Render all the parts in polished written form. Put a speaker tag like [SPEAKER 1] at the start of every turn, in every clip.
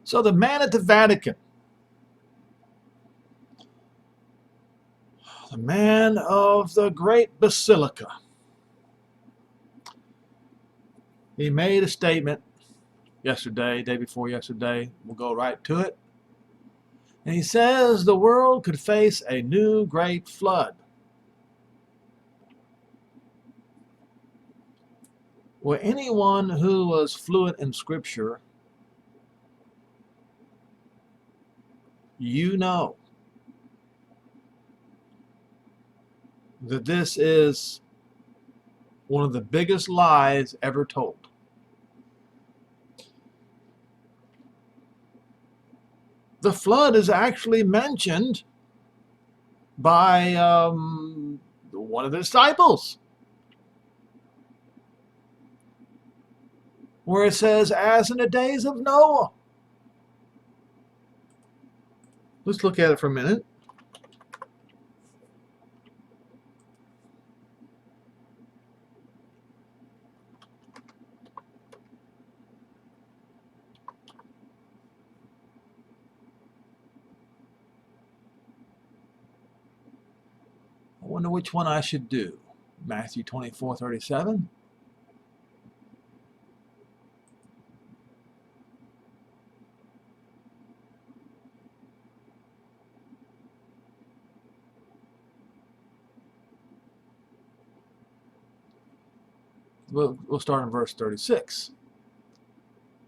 [SPEAKER 1] So the man at the Vatican, the man of the great basilica, he made a statement yesterday, day before yesterday. We'll go right to it. And he says the world could face a new great flood. Well, anyone who was fluent in Scripture, you know that this is one of the biggest lies ever told. The flood is actually mentioned by one of the disciples, where it says, as in the days of Noah. Let's look at it for a minute. I wonder which one I should do. Matthew 24:37. We'll start in verse 36.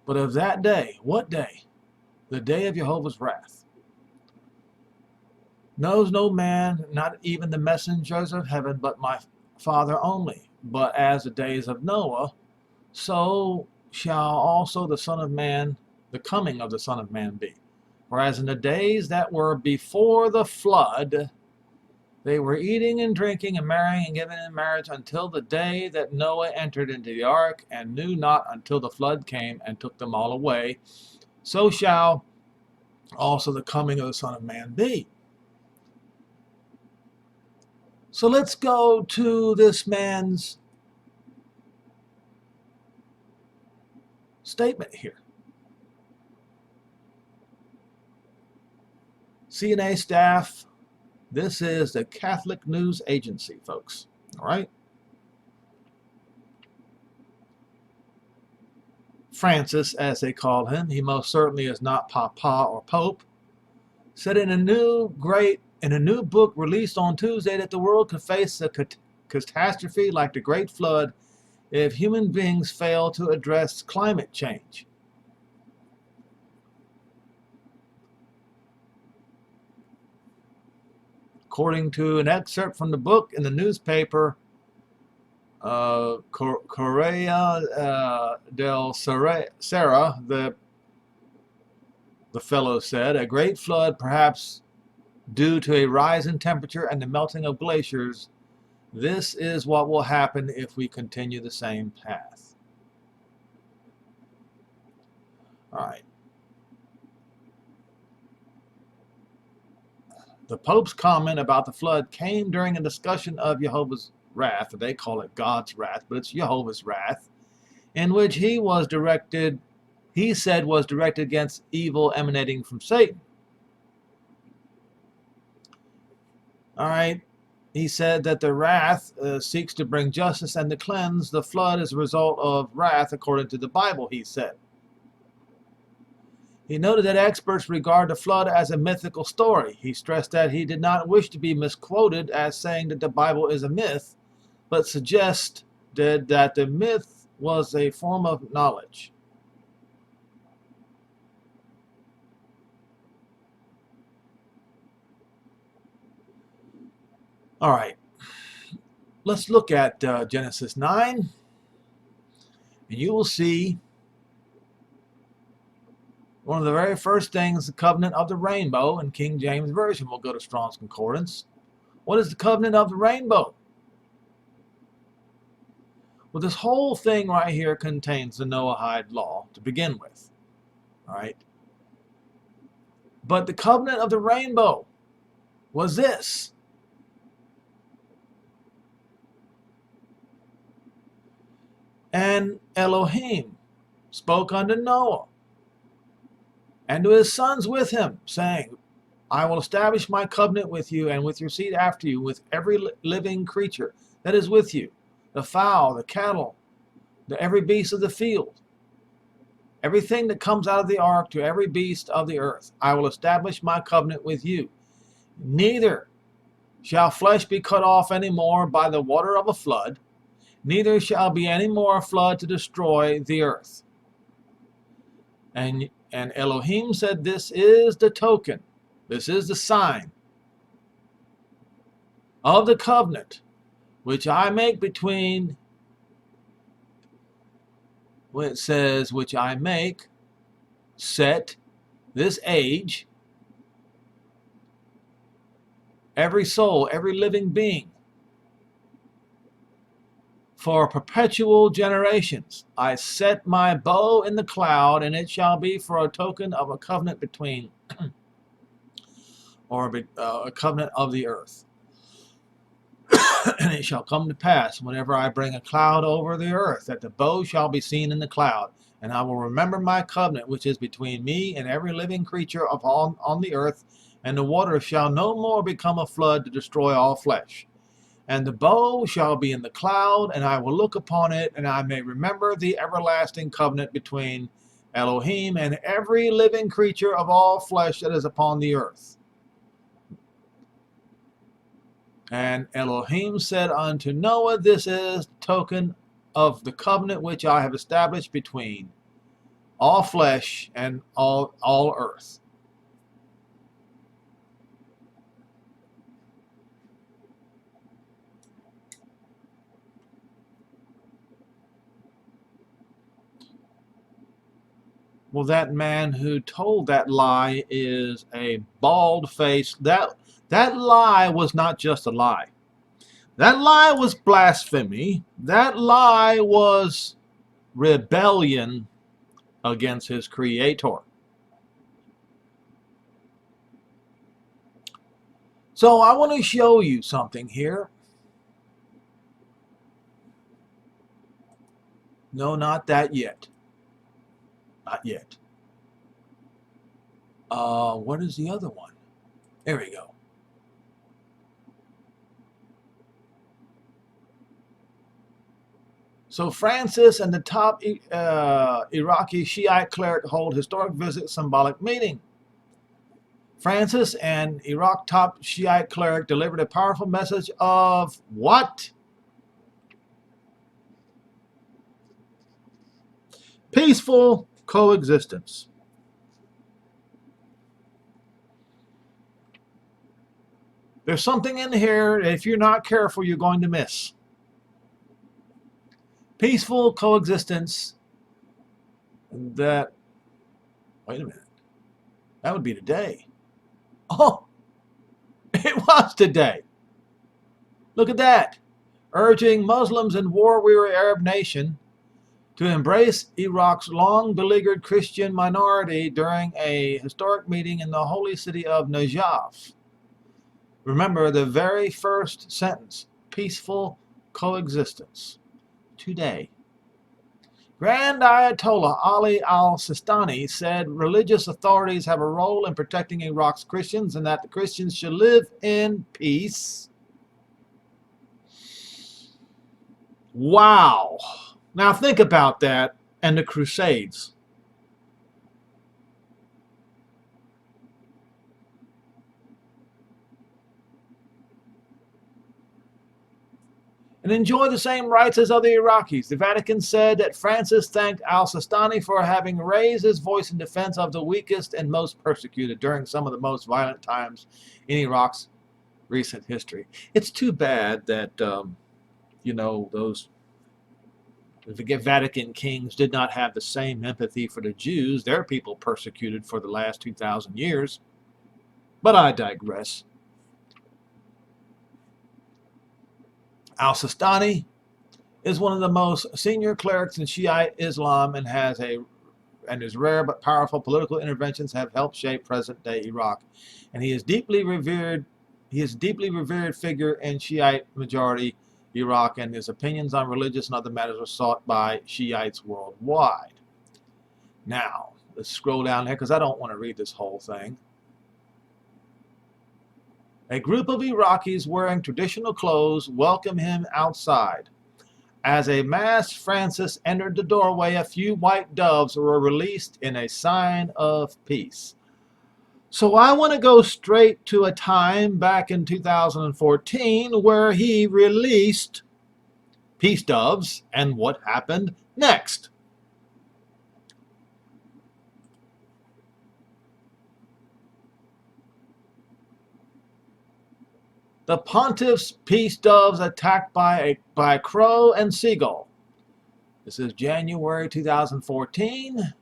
[SPEAKER 1] But of that day, what day? The day of Jehovah's wrath. Knows no man, not even the messengers of heaven, but my Father only. But as the days of Noah, so shall also the Son of Man, the coming of the Son of Man be. Whereas in the days that were before the flood, they were eating and drinking and marrying and giving in marriage until the day that Noah entered into the ark, and knew not until the flood came and took them all away. So shall also the coming of the Son of Man be. So let's go to this man's statement here. CNA staff, this is the Catholic News Agency, folks. All right? Francis, as they call him, he most certainly is not Papa or Pope, said in a new book released on Tuesday that the world could face a catastrophe like the Great Flood if human beings fail to address climate change. According to an excerpt from the book in the newspaper, Correa del Sera, the fellow said, a great flood, perhaps due to a rise in temperature and the melting of glaciers. This is what will happen if we continue the same path. All right. The Pope's comment about the flood came during a discussion of Jehovah's wrath, they call it God's wrath, but it's Jehovah's wrath, in which he said was directed against evil emanating from Satan. All right. He said that the wrath seeks to bring justice and to cleanse. The flood is a result of wrath according to the Bible, he said. He noted that experts regard the flood as a mythical story. He stressed that he did not wish to be misquoted as saying that the Bible is a myth, but suggested that the myth was a form of knowledge. All right, let's look at Genesis 9, and you will see one of the very first things, the covenant of the rainbow in King James Version. We'll go to Strong's Concordance. What is the covenant of the rainbow? Well, this whole thing right here contains the Noahide law to begin with. All right. But the covenant of the rainbow was this. And Elohim spoke unto Noah and to his sons with him, saying, I will establish my covenant with you and with your seed after you, with every living creature that is with you, the fowl, the cattle, every beast of the field, everything that comes out of the ark, to every beast of the earth. I will establish my covenant with you. Neither shall flesh be cut off any more by the water of a flood, neither shall be any more flood to destroy the earth. And Elohim said, this is the token, this is the sign of the covenant which I make between, when it says, which I make, set this age, every soul, every living being, for perpetual generations. I set my bow in the cloud, and it shall be for a token of a covenant between, or a covenant of the earth. And it shall come to pass, whenever I bring a cloud over the earth, that the bow shall be seen in the cloud. And I will remember my covenant, which is between me and every living creature on the earth, and the water shall no more become a flood to destroy all flesh. And the bow shall be in the cloud, and I will look upon it, and I may remember the everlasting covenant between Elohim and every living creature of all flesh that is upon the earth. And Elohim said unto Noah, this is the token of the covenant which I have established between all flesh and all earth. Well, that man who told that lie is a bald-faced. That lie was not just a lie. That lie was blasphemy. That lie was rebellion against his creator. So I want to show you something here. No, not that yet. Not yet. What is the other one? There we go. So Francis and the top Iraqi Shiite cleric hold historic visit symbolic meeting. Francis and Iraq top Shiite cleric delivered a powerful message of what? Peaceful coexistence. There's something in here that if you're not careful, you're going to miss. Peaceful coexistence. That, wait a minute, that would be today. Oh, it was today. Look at that. Urging Muslims and war-weary Arab nation to embrace Iraq's long beleaguered Christian minority during a historic meeting in the holy city of Najaf. Remember the very first sentence, peaceful coexistence. Today. Grand Ayatollah Ali al-Sistani said religious authorities have a role in protecting Iraq's Christians and that the Christians should live in peace. Wow. Now think about that and the Crusades. And enjoy the same rights as other Iraqis. The Vatican said that Francis thanked al-Sistani for having raised his voice in defense of the weakest and most persecuted during some of the most violent times in Iraq's recent history. It's too bad that, those Vatican kings did not have the same empathy for the Jews, their people persecuted for the last 2,000 years. But I digress. Al-Sistani is one of the most senior clerics in Shiite Islam and his rare but powerful political interventions have helped shape present-day Iraq. And he is deeply revered figure in Shiite majority Iraq, and his opinions on religious and other matters are sought by Shiites worldwide. Now, Let's scroll down here because I don't want to read this whole thing. A group of Iraqis wearing traditional clothes welcome him outside. As a masked Francis entered the doorway, a few white doves were released in a sign of peace. So I want to go straight to a time back in 2014 where he released peace doves and what happened next. The pontiff's peace doves attacked by crow and seagull. This is January 2014.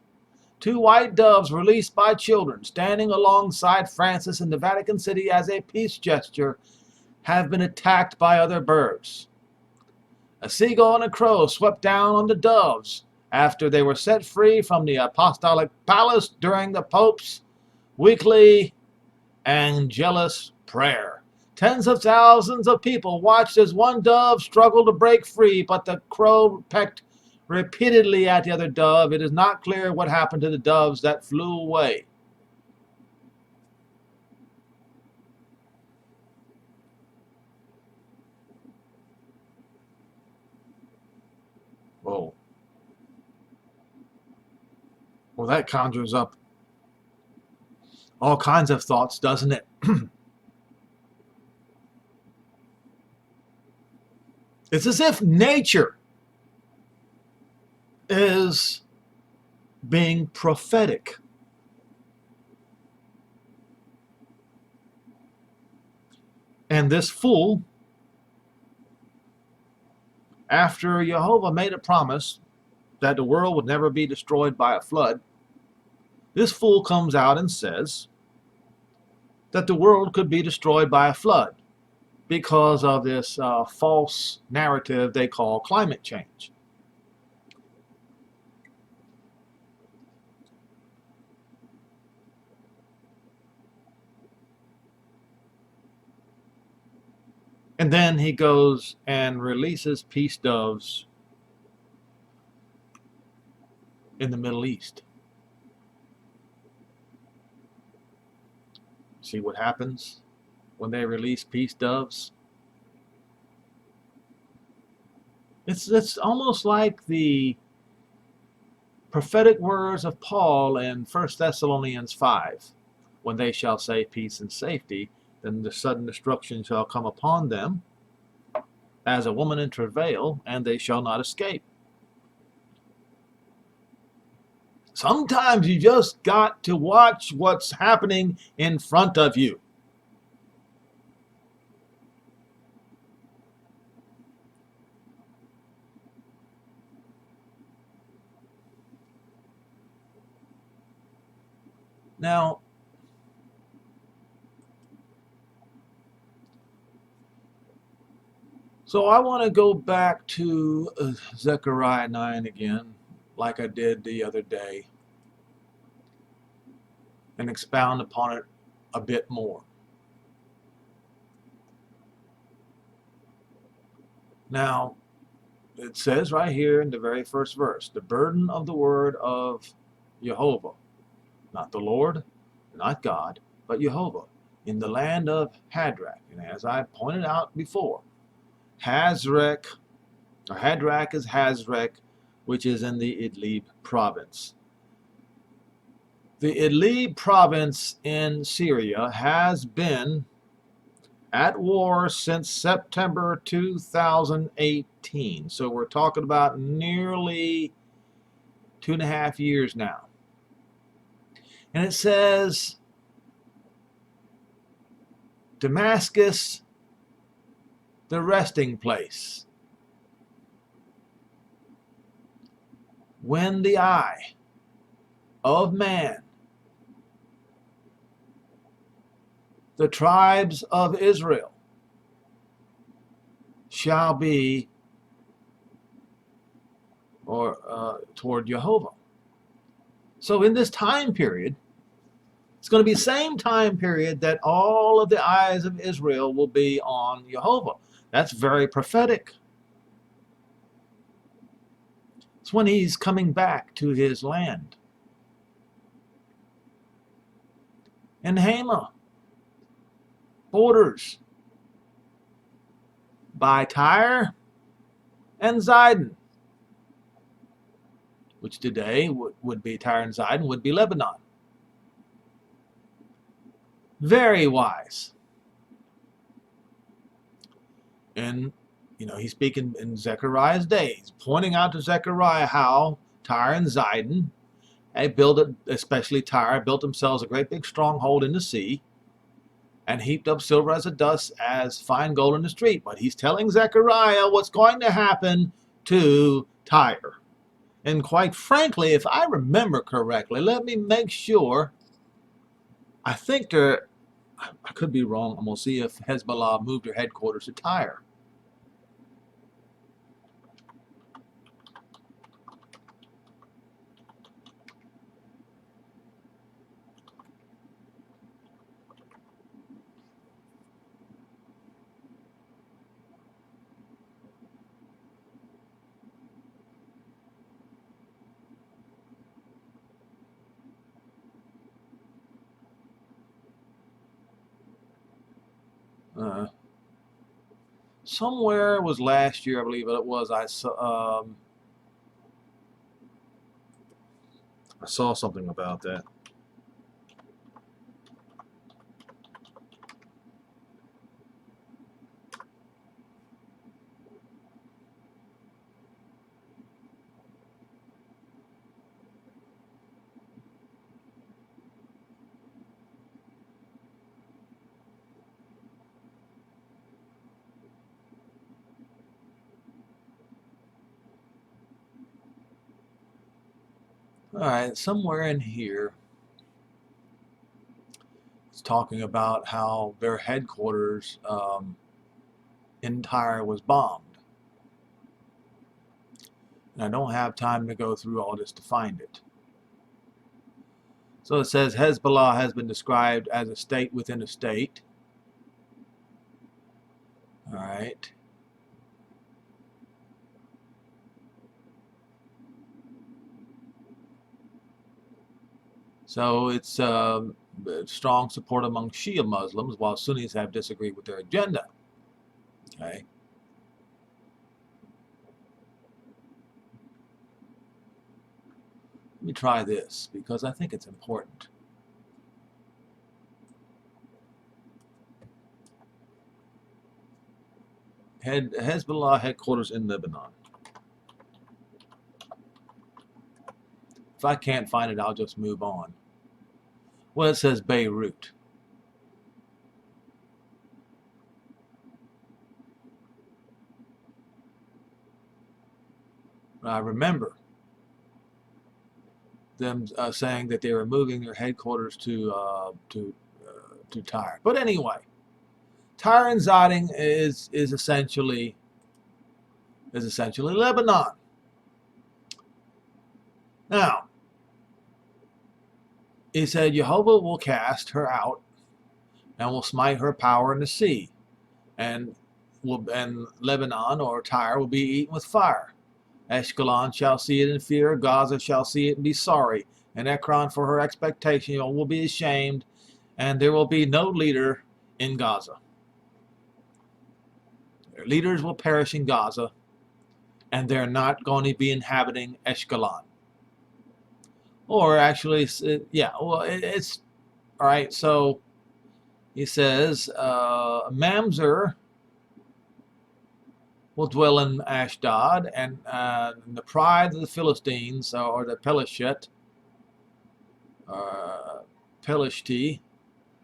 [SPEAKER 1] Two white doves released by children standing alongside Francis in the Vatican City as a peace gesture have been attacked by other birds. A seagull and a crow swept down on the doves after they were set free from the apostolic palace during the Pope's weekly Angelus prayer. Tens of thousands of people watched as one dove struggled to break free, but the crow pecked repeatedly at the other dove. It is not clear what happened to the doves that flew away. Whoa. Well, that conjures up all kinds of thoughts, doesn't it? It's as if nature is being prophetic. And this fool, after Jehovah made a promise that the world would never be destroyed by a flood, this fool comes out and says that the world could be destroyed by a flood because of this false narrative they call climate change. And then he goes and releases peace doves in the Middle East. See what happens when they release peace doves? It's almost like the prophetic words of Paul in 1 Thessalonians 5. When they shall say peace and safety, then the sudden destruction shall come upon them as a woman in travail, and they shall not escape. Sometimes you just got to watch what's happening in front of you. Now, so I want to go back to Zechariah 9 again, like I did the other day, and expound upon it a bit more. Now, it says right here in the very first verse, the burden of the word of Jehovah, not the Lord, not God, but Jehovah, in the land of Hadrach. And as I pointed out before, Hadrach is Hadrach, which is in the Idlib province. The Idlib province in Syria has been at war since September 2018. So we're talking about nearly 2.5 years now. And it says, Damascus, the resting place. When the eye of man, the tribes of Israel, shall be toward Jehovah. So in this time period, it's going to be the same time period that all of the eyes of Israel will be on Jehovah. That's very prophetic. It's when he's coming back to his land. and Hamath borders by Tyre and Zidon, which today would be Tyre and Zidon, would be Lebanon. Very wise. And, he's speaking in Zechariah's days, pointing out to Zechariah how Tyre and Zidon, especially Tyre, built themselves a great big stronghold in the sea and heaped up silver as a dust as fine gold in the street. But he's telling Zechariah what's going to happen to Tyre. And quite frankly, if I remember correctly, let me make sure. I think I could be wrong. I'm going to see if Hezbollah moved their headquarters to Tyre. Somewhere was last year, I believe it was. I saw something about that. All right, somewhere in here, it's talking about how their headquarters in Tyre was bombed. And I don't have time to go through all this to find it. So it says Hezbollah has been described as a state within a state. All right. So it's strong support among Shia Muslims, while Sunnis have disagreed with their agenda. Okay. Let me try this because I think it's important. Hezbollah headquarters in Lebanon. If I can't find it, I'll just move on. Well, it says Beirut. I remember them saying that they were moving their headquarters to Tyre. But anyway, Tyre and Zidon is essentially Lebanon. Now, he said Jehovah will cast her out and will smite her power in the sea, and Lebanon or Tyre will be eaten with fire. Ashkelon shall see it in fear, Gaza shall see it and be sorry, and Ekron for her expectation will be ashamed, and there will be no leader in Gaza. Their leaders will perish in Gaza, and they're not going to be inhabiting Ashkelon. Or actually, yeah, well, it's all right. So he says, Mamzer will dwell in Ashdod, and the pride of the Philistines, or the Pelishti,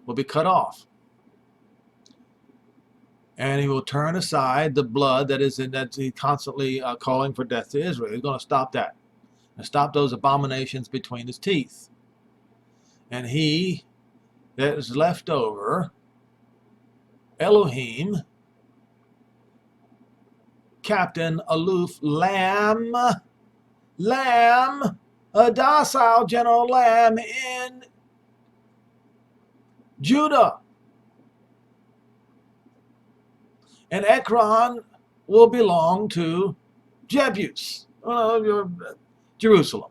[SPEAKER 1] will be cut off. And he will turn aside the blood that he's constantly calling for death to Israel. He's going to stop that. And stop those abominations between his teeth. And he that is left over, Elohim, captain, aloof, lamb, a docile general lamb in Judah. And Ekron will belong to Jebus, Jerusalem.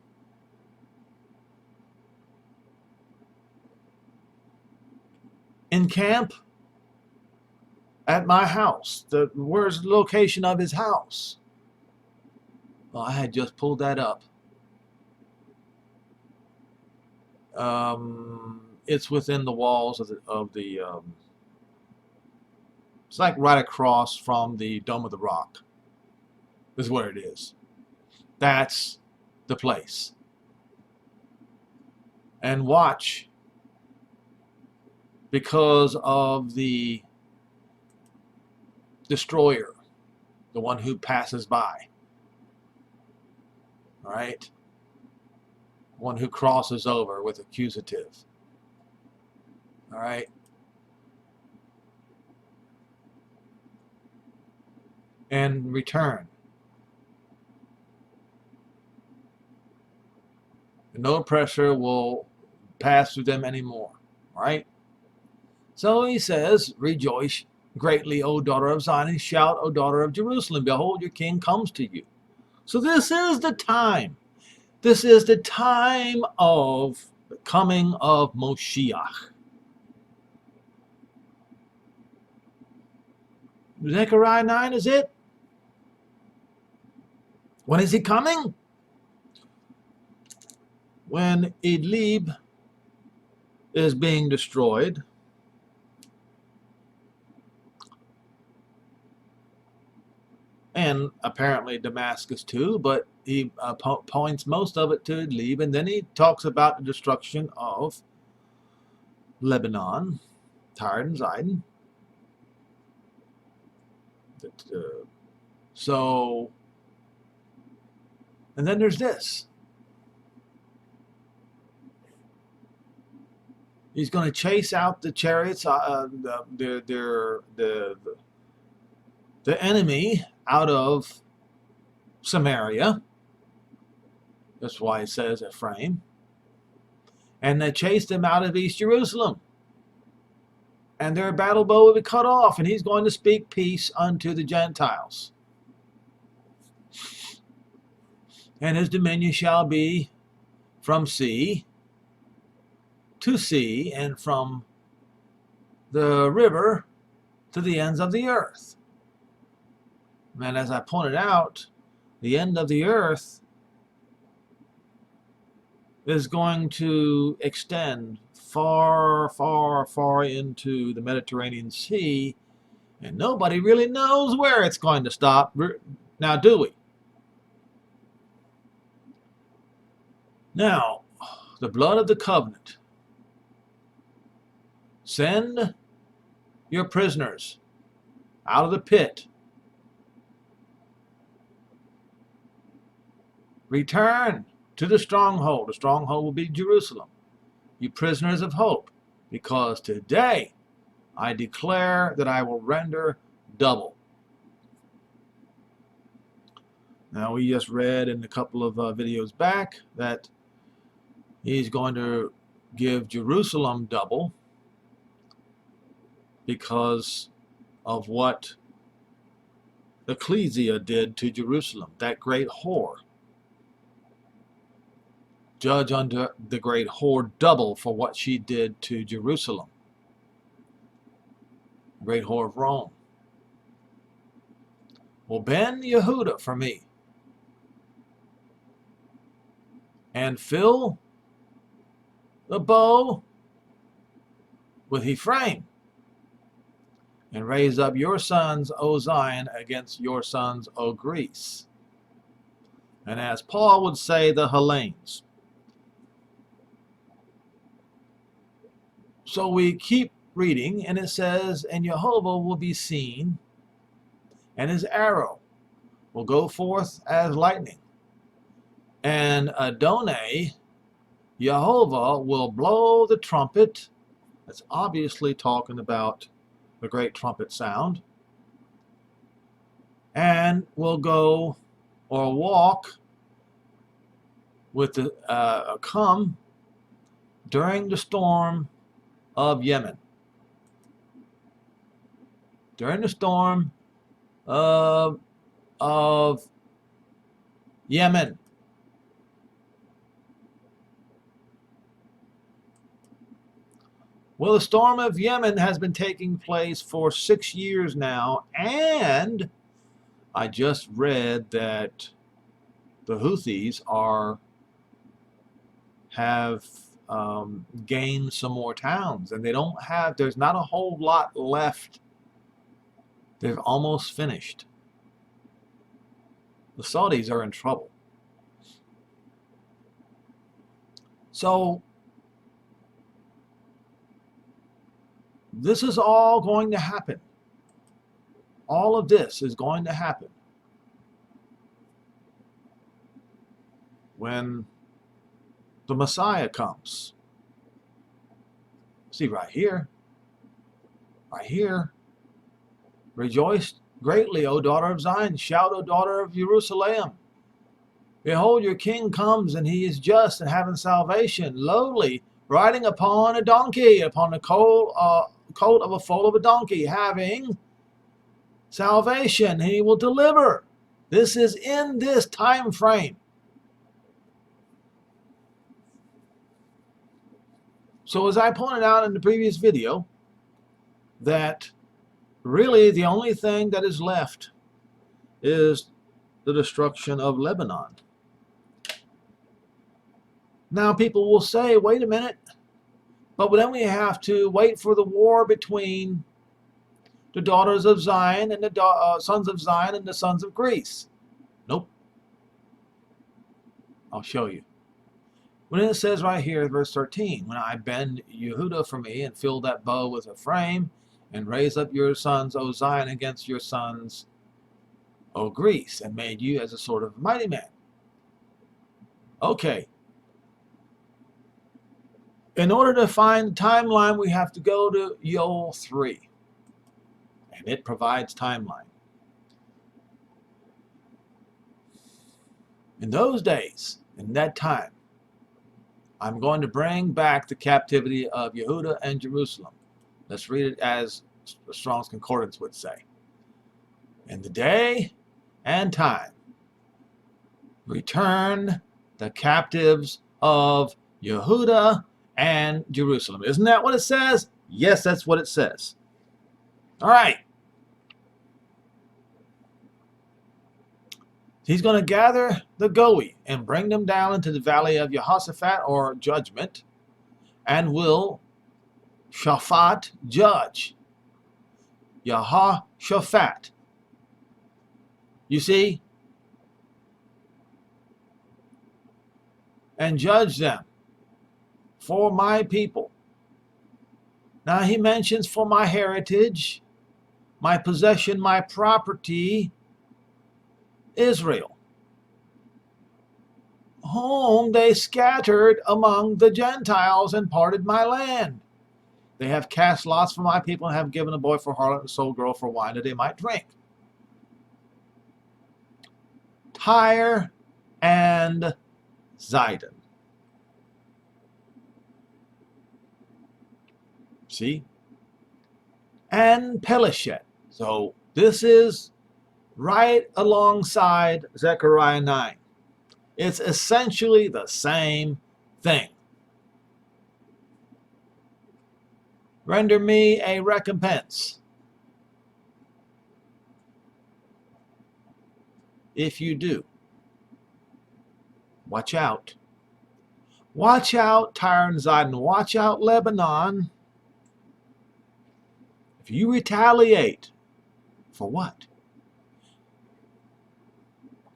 [SPEAKER 1] encamp at my house. Where's the location of his house? Well, I had just pulled that up. It's within the walls of the it's like right across from the Dome of the Rock is where it is. That's the place. And watch, because of the destroyer, the one who passes by, right? One who crosses over with accusative. All right. And return. No oppressor will pass through them anymore. All right. So he says, rejoice greatly, O daughter of Zion, and shout, O daughter of Jerusalem. Behold, your king comes to you. So this is the time. This is the time of the coming of Moshiach. Zechariah 9 is it? When is he coming? When Idlib is being destroyed, and apparently Damascus too, but he points most of it to Idlib, and then he talks about the destruction of Lebanon, Tyre and Zidon. So, and then there's this. He's going to chase out the chariots, the enemy out of Samaria. That's why it says Ephraim. And they chased them out of East Jerusalem. And their battle bow will be cut off, and he's going to speak peace unto the Gentiles. And his dominion shall be from sea to sea, and from the river to the ends of the earth. And as I pointed out, the end of the earth is going to extend far, far, far into the Mediterranean Sea, and nobody really knows where it's going to stop. Now, do we? Now, the blood of the covenant. Send your prisoners out of the pit. Return to the stronghold. The stronghold will be Jerusalem. You prisoners of hope, because today I declare that I will render double. Now, we just read in a couple of videos back that he's going to give Jerusalem double because of what Ecclesia did to Jerusalem, that great whore. Judge unto the great whore double for what she did to Jerusalem. Great whore of Rome. Well, bend Yehuda for me, and fill the bow with Ephraim, and raise up your sons, O Zion, against your sons, O Greece. And as Paul would say, the Hellenes. So we keep reading, and it says, and Jehovah will be seen, and his arrow will go forth as lightning. And Adonai, Jehovah, will blow the trumpet. That's obviously talking about the great trumpet sound. And will go or walk with the come during the storm of Yemen. During the storm of Yemen. Well, the storm of Yemen has been taking place for 6 years now, and I just read that the Houthis have gained some more towns, and there's not a whole lot left. They've almost finished. The Saudis are in trouble. So this is all going to happen. All of this is going to happen when the Messiah comes. See, right here. Rejoice greatly, O daughter of Zion. Shout, O daughter of Jerusalem. Behold, your king comes, and he is just and having salvation, lowly, riding upon a donkey, upon the colt of a foal of a donkey, having salvation. He will deliver. This is in this time frame. So as I pointed out in the previous video, that really the only thing that is left is the destruction of Lebanon. Now people will say, wait a minute, but then we have to wait for the war between the daughters of Zion and the sons of Zion and the sons of Greece. Nope. I'll show you. When it says right here, verse 13, when I bend Yehuda for me and fill that bow with a frame, and raise up your sons, O Zion, against your sons, O Greece, and made you as a sort of mighty man. Okay. In order to find the timeline, we have to go to Yoel 3. And it provides timeline. In those days, in that time, I'm going to bring back the captivity of Yehuda and Jerusalem. Let's read it as Strong's Concordance would say. In the day and time, return the captives of Yehuda and Jerusalem. Isn't that what it says? Yes, that's what it says. All right. He's going to gather the Goi and bring them down into the valley of Jehoshaphat, or judgment, and will Shaphat judge. Jehoshaphat. You see? And judge them for my people. Now he mentions for my heritage, my possession, my property, Israel, whom they scattered among the Gentiles and parted my land. They have cast lots for my people and have given a boy for harlot and sold girl for wine that they might drink. Tyre and Zidon. See? And Peleshet. So this is right alongside Zechariah 9. It's essentially the same thing. Render me a recompense. If you do. Watch out. Watch out, Tyre and Zidon. Watch out, Lebanon. If you retaliate, for what?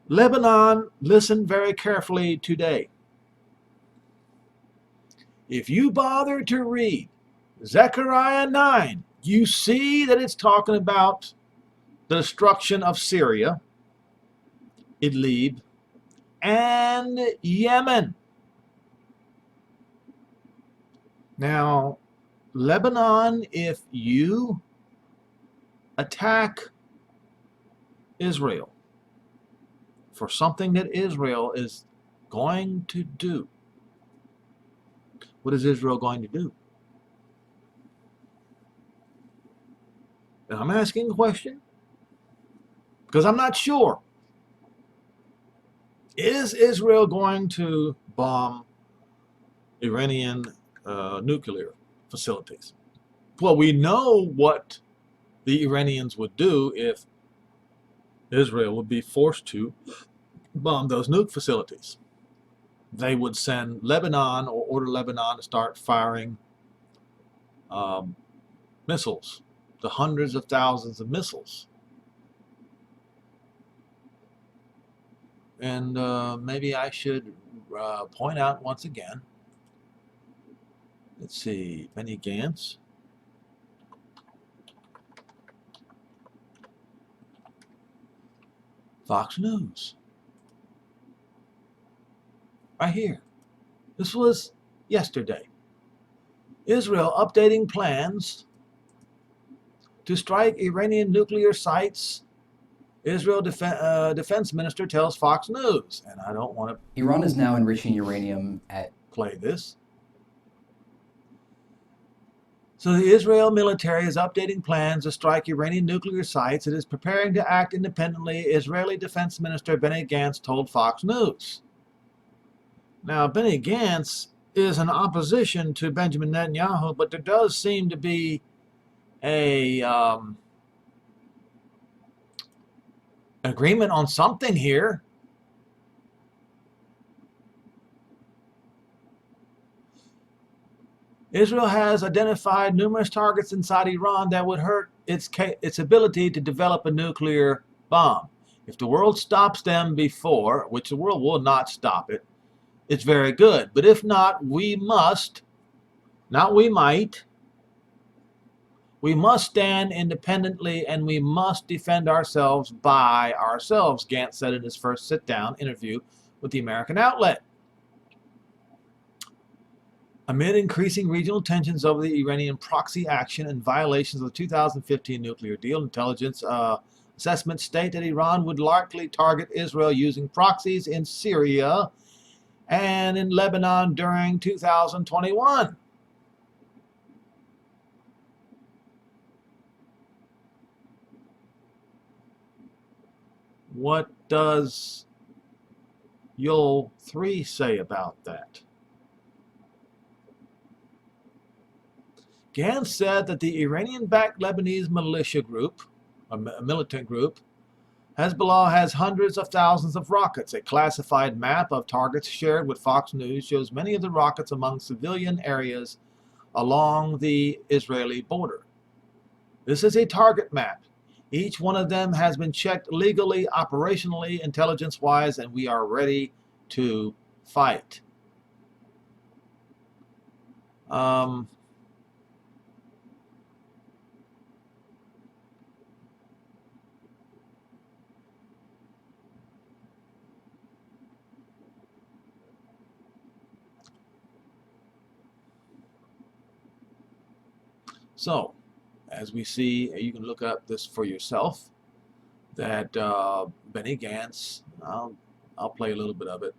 [SPEAKER 1] Lebanon, listen very carefully today. If you bother to read Zechariah 9, you see that it's talking about the destruction of Syria, Idlib, and Yemen. Now, Lebanon, if you attack Israel for something that Israel is going to do, what is Israel going to do? And I'm asking a question because I'm not sure. Is Israel going to bomb Iranian nuclear facilities. Well, we know what the Iranians would do if Israel would be forced to bomb those nuke facilities. They would send Lebanon or order Lebanon to start firing missiles, the hundreds of thousands of missiles. And maybe I should point out once again, let's see, Benny Gantz. Fox News. Right here. This was yesterday. Israel updating plans to strike Iranian nuclear sites. Israel defense minister tells Fox News. And I don't want to...
[SPEAKER 2] Iran is now enriching uranium at...
[SPEAKER 1] Play this. So the Israel military is updating plans to strike Iranian nuclear sites. It is preparing to act independently, Israeli Defense Minister Benny Gantz told Fox News. Now, Benny Gantz is in opposition to Benjamin Netanyahu, but there does seem to be a agreement on something here. Israel has identified numerous targets inside Iran that would hurt its ability to develop a nuclear bomb. If the world stops them before, which the world will not stop it, it's very good. But if not, we must, not we might, we must stand independently and we must defend ourselves by ourselves, Gantz said in his first sit-down interview with the American outlet. Amid increasing regional tensions over the Iranian proxy action and violations of the 2015 nuclear deal, intelligence assessments state that Iran would likely target Israel using proxies in Syria and in Lebanon during 2021. What does Yol 3 say about that? Gantz said that the Iranian-backed Lebanese militia group, a militant group, Hezbollah has hundreds of thousands of rockets. A classified map of targets shared with Fox News shows many of the rockets among civilian areas along the Israeli border. This is a target map. Each one of them has been checked legally, operationally, intelligence-wise, and we are ready to fight. So, as we see, you can look up this for yourself, that Benny Gantz, I'll play a little bit of it.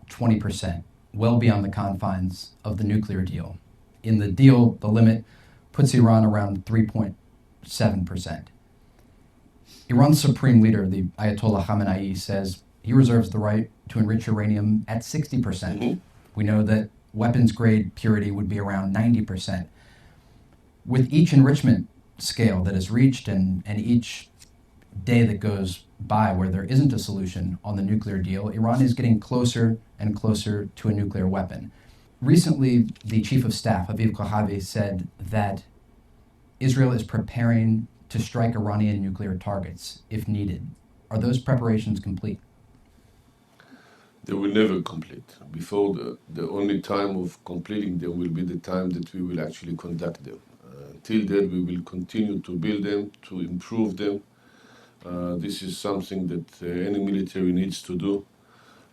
[SPEAKER 2] 20%, well beyond the confines of the nuclear deal. In the deal, the limit puts Iran around 3.7%. Iran's supreme leader, the Ayatollah Khamenei, says he reserves the right to enrich uranium at 60%. Mm-hmm. We know that weapons-grade purity would be around 90%. With each enrichment scale that is reached and each day that goes by where there isn't a solution on the nuclear deal, Iran is getting closer and closer to a nuclear weapon. Recently, the chief of staff, Aviv Kohavi, said that Israel is preparing to strike Iranian nuclear targets if needed. Are those preparations complete?
[SPEAKER 3] They will never complete. Before the only time of completing them will be the time that we will actually conduct them. Till then, we will continue to build them, to improve them. This is something that any military needs to do.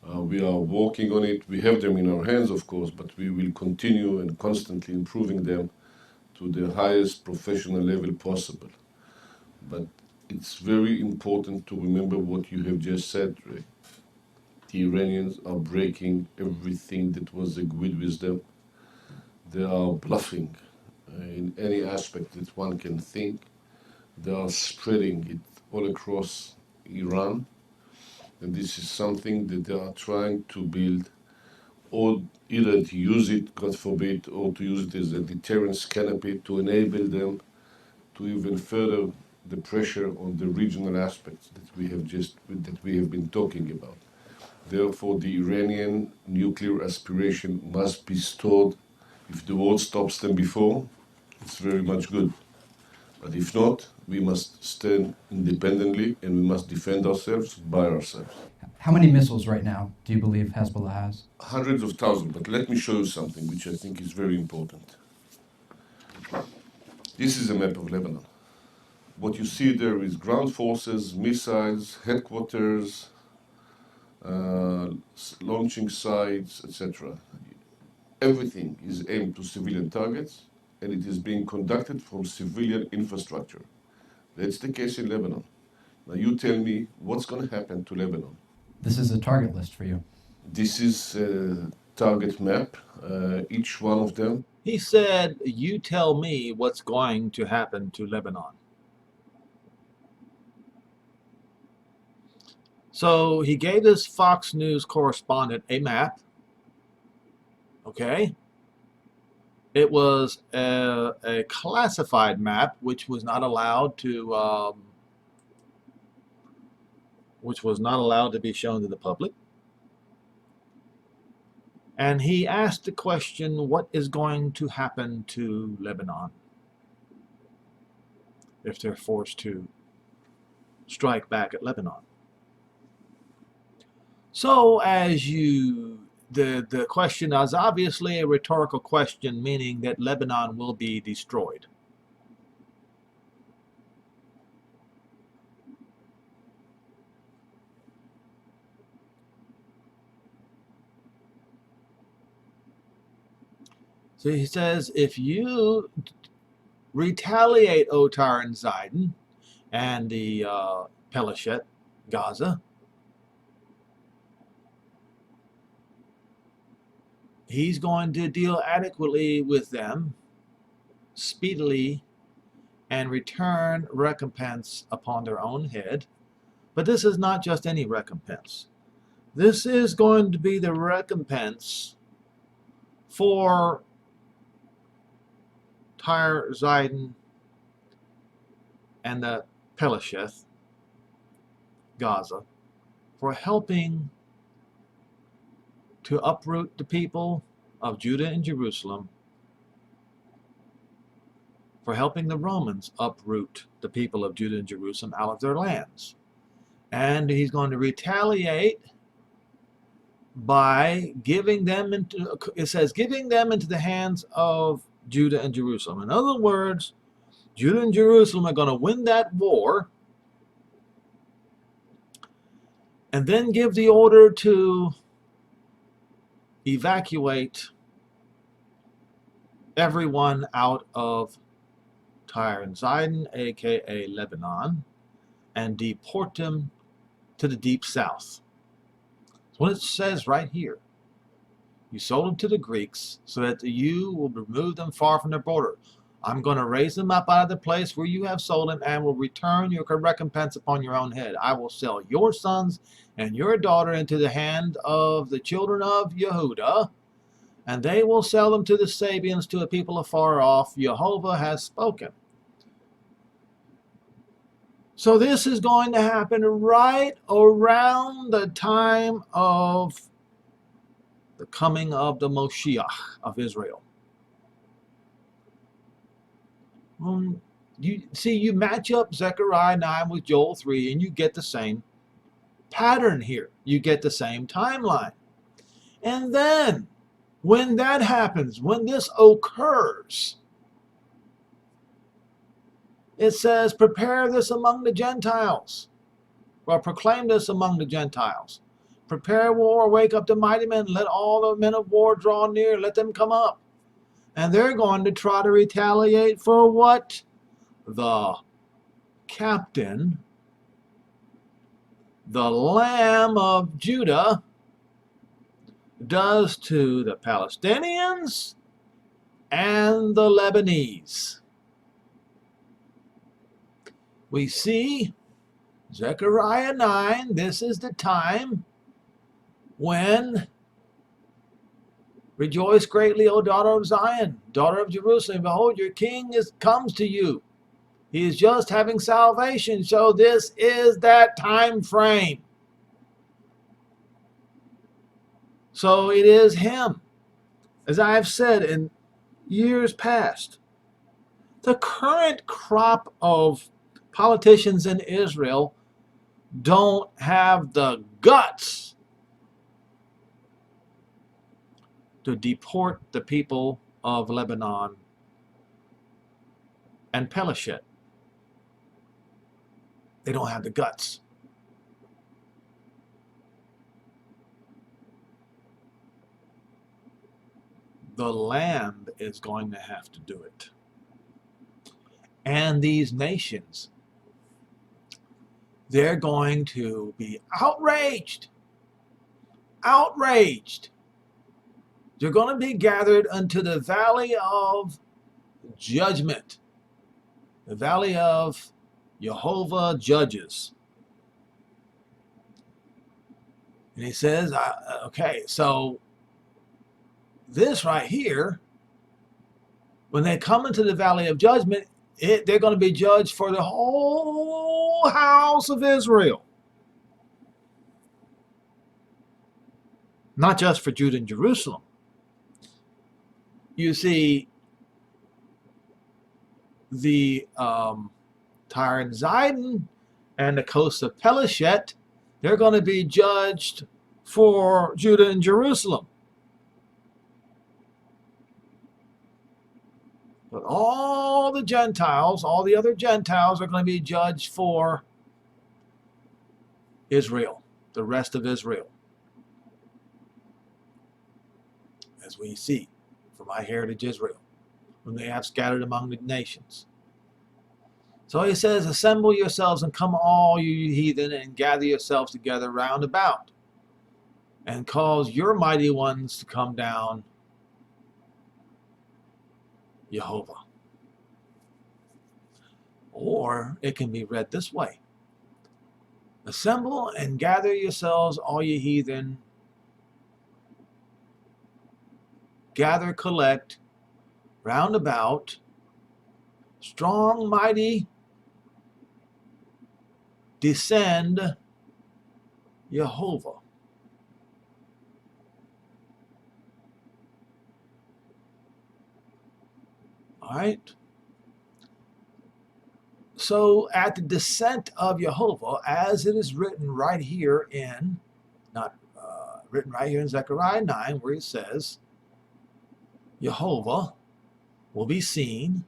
[SPEAKER 3] We are working on it. We have them in our hands, of course, but we will continue and constantly improving them to the highest professional level possible. But it's very important to remember what you have just said, Ray. The Iranians are breaking everything that was agreed with them. They are bluffing in any aspect that one can think. They are spreading it all across Iran. And this is something that they are trying to build or either to use it, God forbid, or to use it as a deterrence canopy to enable them to even further the pressure on the regional aspects that we have been talking about. Therefore, the Iranian nuclear aspiration must be stored. If the world stops them before, it's very much good. But if not, we must stand independently and we must defend ourselves by ourselves.
[SPEAKER 2] How many missiles right now do you believe Hezbollah has?
[SPEAKER 3] Hundreds of thousands, but let me show you something which I think is very important. This is a map of Lebanon. What you see there is ground forces, missiles, headquarters, launching sites, etc. Everything is aimed to civilian targets, and it is being conducted from civilian infrastructure. That's the case in Lebanon. Now you tell me what's going to happen to Lebanon.
[SPEAKER 2] This is a target list for you.
[SPEAKER 3] This is a target map, each one of them.
[SPEAKER 1] He said, you tell me what's going to happen to Lebanon. So he gave this Fox News correspondent a map. Okay. It was a classified map, which was not allowed to be shown to the public. And he asked the question, what is going to happen to Lebanon if they're forced to strike back at Lebanon? So the question is obviously a rhetorical question, meaning that Lebanon will be destroyed. So he says, if you retaliate, O Tyre and Zidon, and the Peleshet, Gaza, he's going to deal adequately with them, speedily, and return recompense upon their own head. But this is not just any recompense. This is going to be the recompense for Tyre, Zidon, and the Pelesheth, Gaza, for helping to uproot the people of Judah and Jerusalem, for helping the Romans uproot the people of Judah and Jerusalem out of their lands. And he's going to retaliate by giving them into, it says, giving them into the hands of Judah and Jerusalem. In other words, Judah and Jerusalem are going to win that war and then give the order to evacuate everyone out of Tyre and Zidon, aka Lebanon, and deport them to the deep south. That's what it says right here. You sold them to the Greeks so that you will remove them far from their border. I'm going to raise them up out of the place where you have sold them and will return your recompense upon your own head. I will sell your sons and your daughter into the hand of the children of Yehudah, and they will sell them to the Sabians, to a people afar off. Jehovah has spoken. So this is going to happen right around the time of the coming of the Moshiach of Israel. You match up Zechariah 9 with Joel 3, and you get the same pattern here. You get the same timeline. And then, when that happens, when this occurs, it says, prepare this among the Gentiles, or proclaim this among the Gentiles. Prepare war, wake up the mighty men, let all the men of war draw near, let them come up. And they're going to try to retaliate for what the captain, the Lamb of Judah, does to the Palestinians and the Lebanese. We see Zechariah 9, this is the time when Rejoice greatly, O daughter of Zion, daughter of Jerusalem. Behold, your king comes to you. He is just having salvation. So this is that time frame. So it is him. As I have said in years past, the current crop of politicians in Israel don't have the guts to deport the people of Lebanon and Pelishit. They don't have the guts. The land is going to have to do it. And these nations, they're going to be outraged. Outraged. They're going to be gathered unto the valley of judgment. The valley of Jehovah judges. And he says, okay, so this right here, when they come into the valley of judgment, they're going to be judged for the whole house of Israel. Not just for Judah and Jerusalem. You see, the Tyre and Zidon and the coast of Pelishit, they're going to be judged for Judah and Jerusalem. But all the Gentiles, all the other Gentiles are going to be judged for Israel, the rest of Israel. As we see, for my heritage Israel, whom they have scattered among the nations. So he says, assemble yourselves and come all you heathen and gather yourselves together round about and cause your mighty ones to come down, Jehovah. Or it can be read this way. Assemble and gather yourselves, all ye heathen. Gather, collect, round about, strong, mighty, descend, Jehovah. All right. So at the descent of Jehovah, as it is written right here in, written right here in Zechariah 9, where it says, Jehovah will be seen,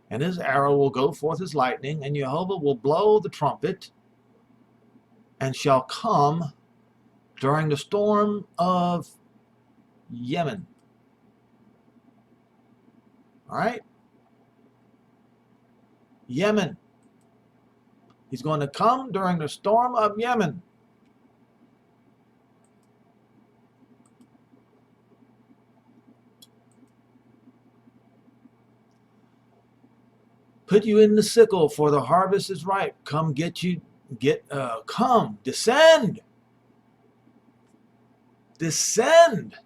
[SPEAKER 1] and his arrow will go forth as lightning, and Jehovah will blow the trumpet, and shall come during the storm of Yemen. All right? Yemen. He's going to come during the storm of Yemen. Put you in the sickle, for the harvest is ripe. Come come, descend. Descend.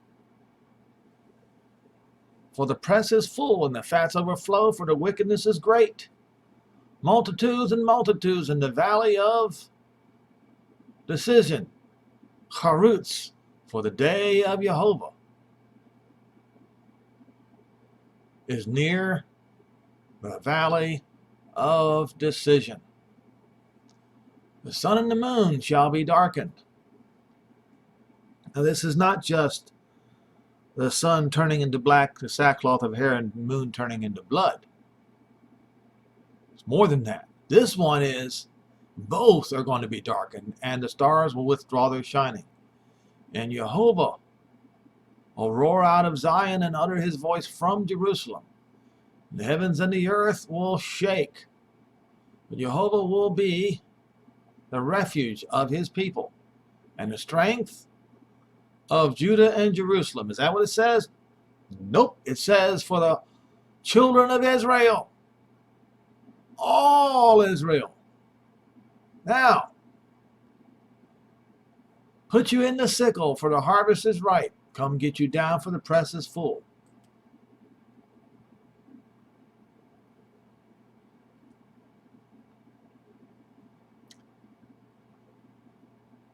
[SPEAKER 1] For the press is full, and the fats overflow, for the wickedness is great. Multitudes and multitudes in the valley of decision. Charutz, for the day of Jehovah is near the valley of decision. The sun and the moon shall be darkened. Now this is not just the sun turning into black, the sackcloth of hair, and the moon turning into blood. It's more than that. This one is both are going to be darkened, and the stars will withdraw their shining. And Jehovah will roar out of Zion and utter his voice from Jerusalem. The heavens and the earth will shake. But Jehovah will be the refuge of his people and the strength of Judah and Jerusalem. Is that what it says? Nope. It says for the children of Israel. All Israel. Now, put you in the sickle, for the harvest is ripe. Come get you down, for the press is full.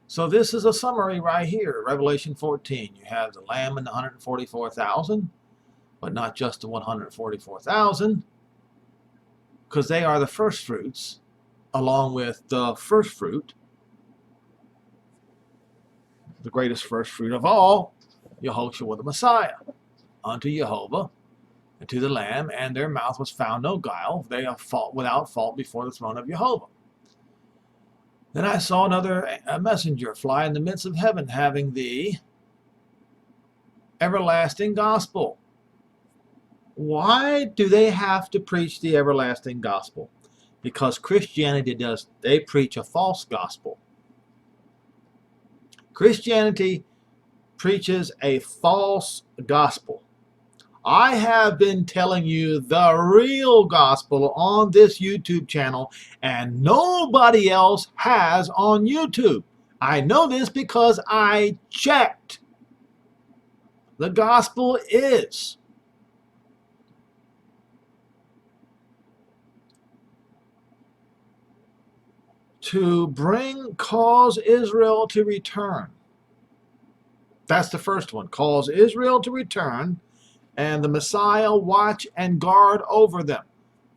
[SPEAKER 1] So this is a summary right here, Revelation 14. You have the Lamb and the 144,000, but not just the 144,000, because they are the first fruits, along with the first fruit, the greatest first fruit of all, Yehoshua the Messiah, unto Jehovah and to the Lamb, and their mouth was found no guile. They are without fault before the throne of Jehovah. Then I saw another messenger fly in the midst of heaven, having the everlasting gospel. Why do they have to preach the everlasting gospel? Because Christianity does. They preach a false gospel. Christianity preaches a false gospel. I have been telling you the real gospel on this YouTube channel, and nobody else has on YouTube. I know this because I checked. The gospel is to cause Israel to return. That's the first one. Cause Israel to return, and the Messiah watch and guard over them.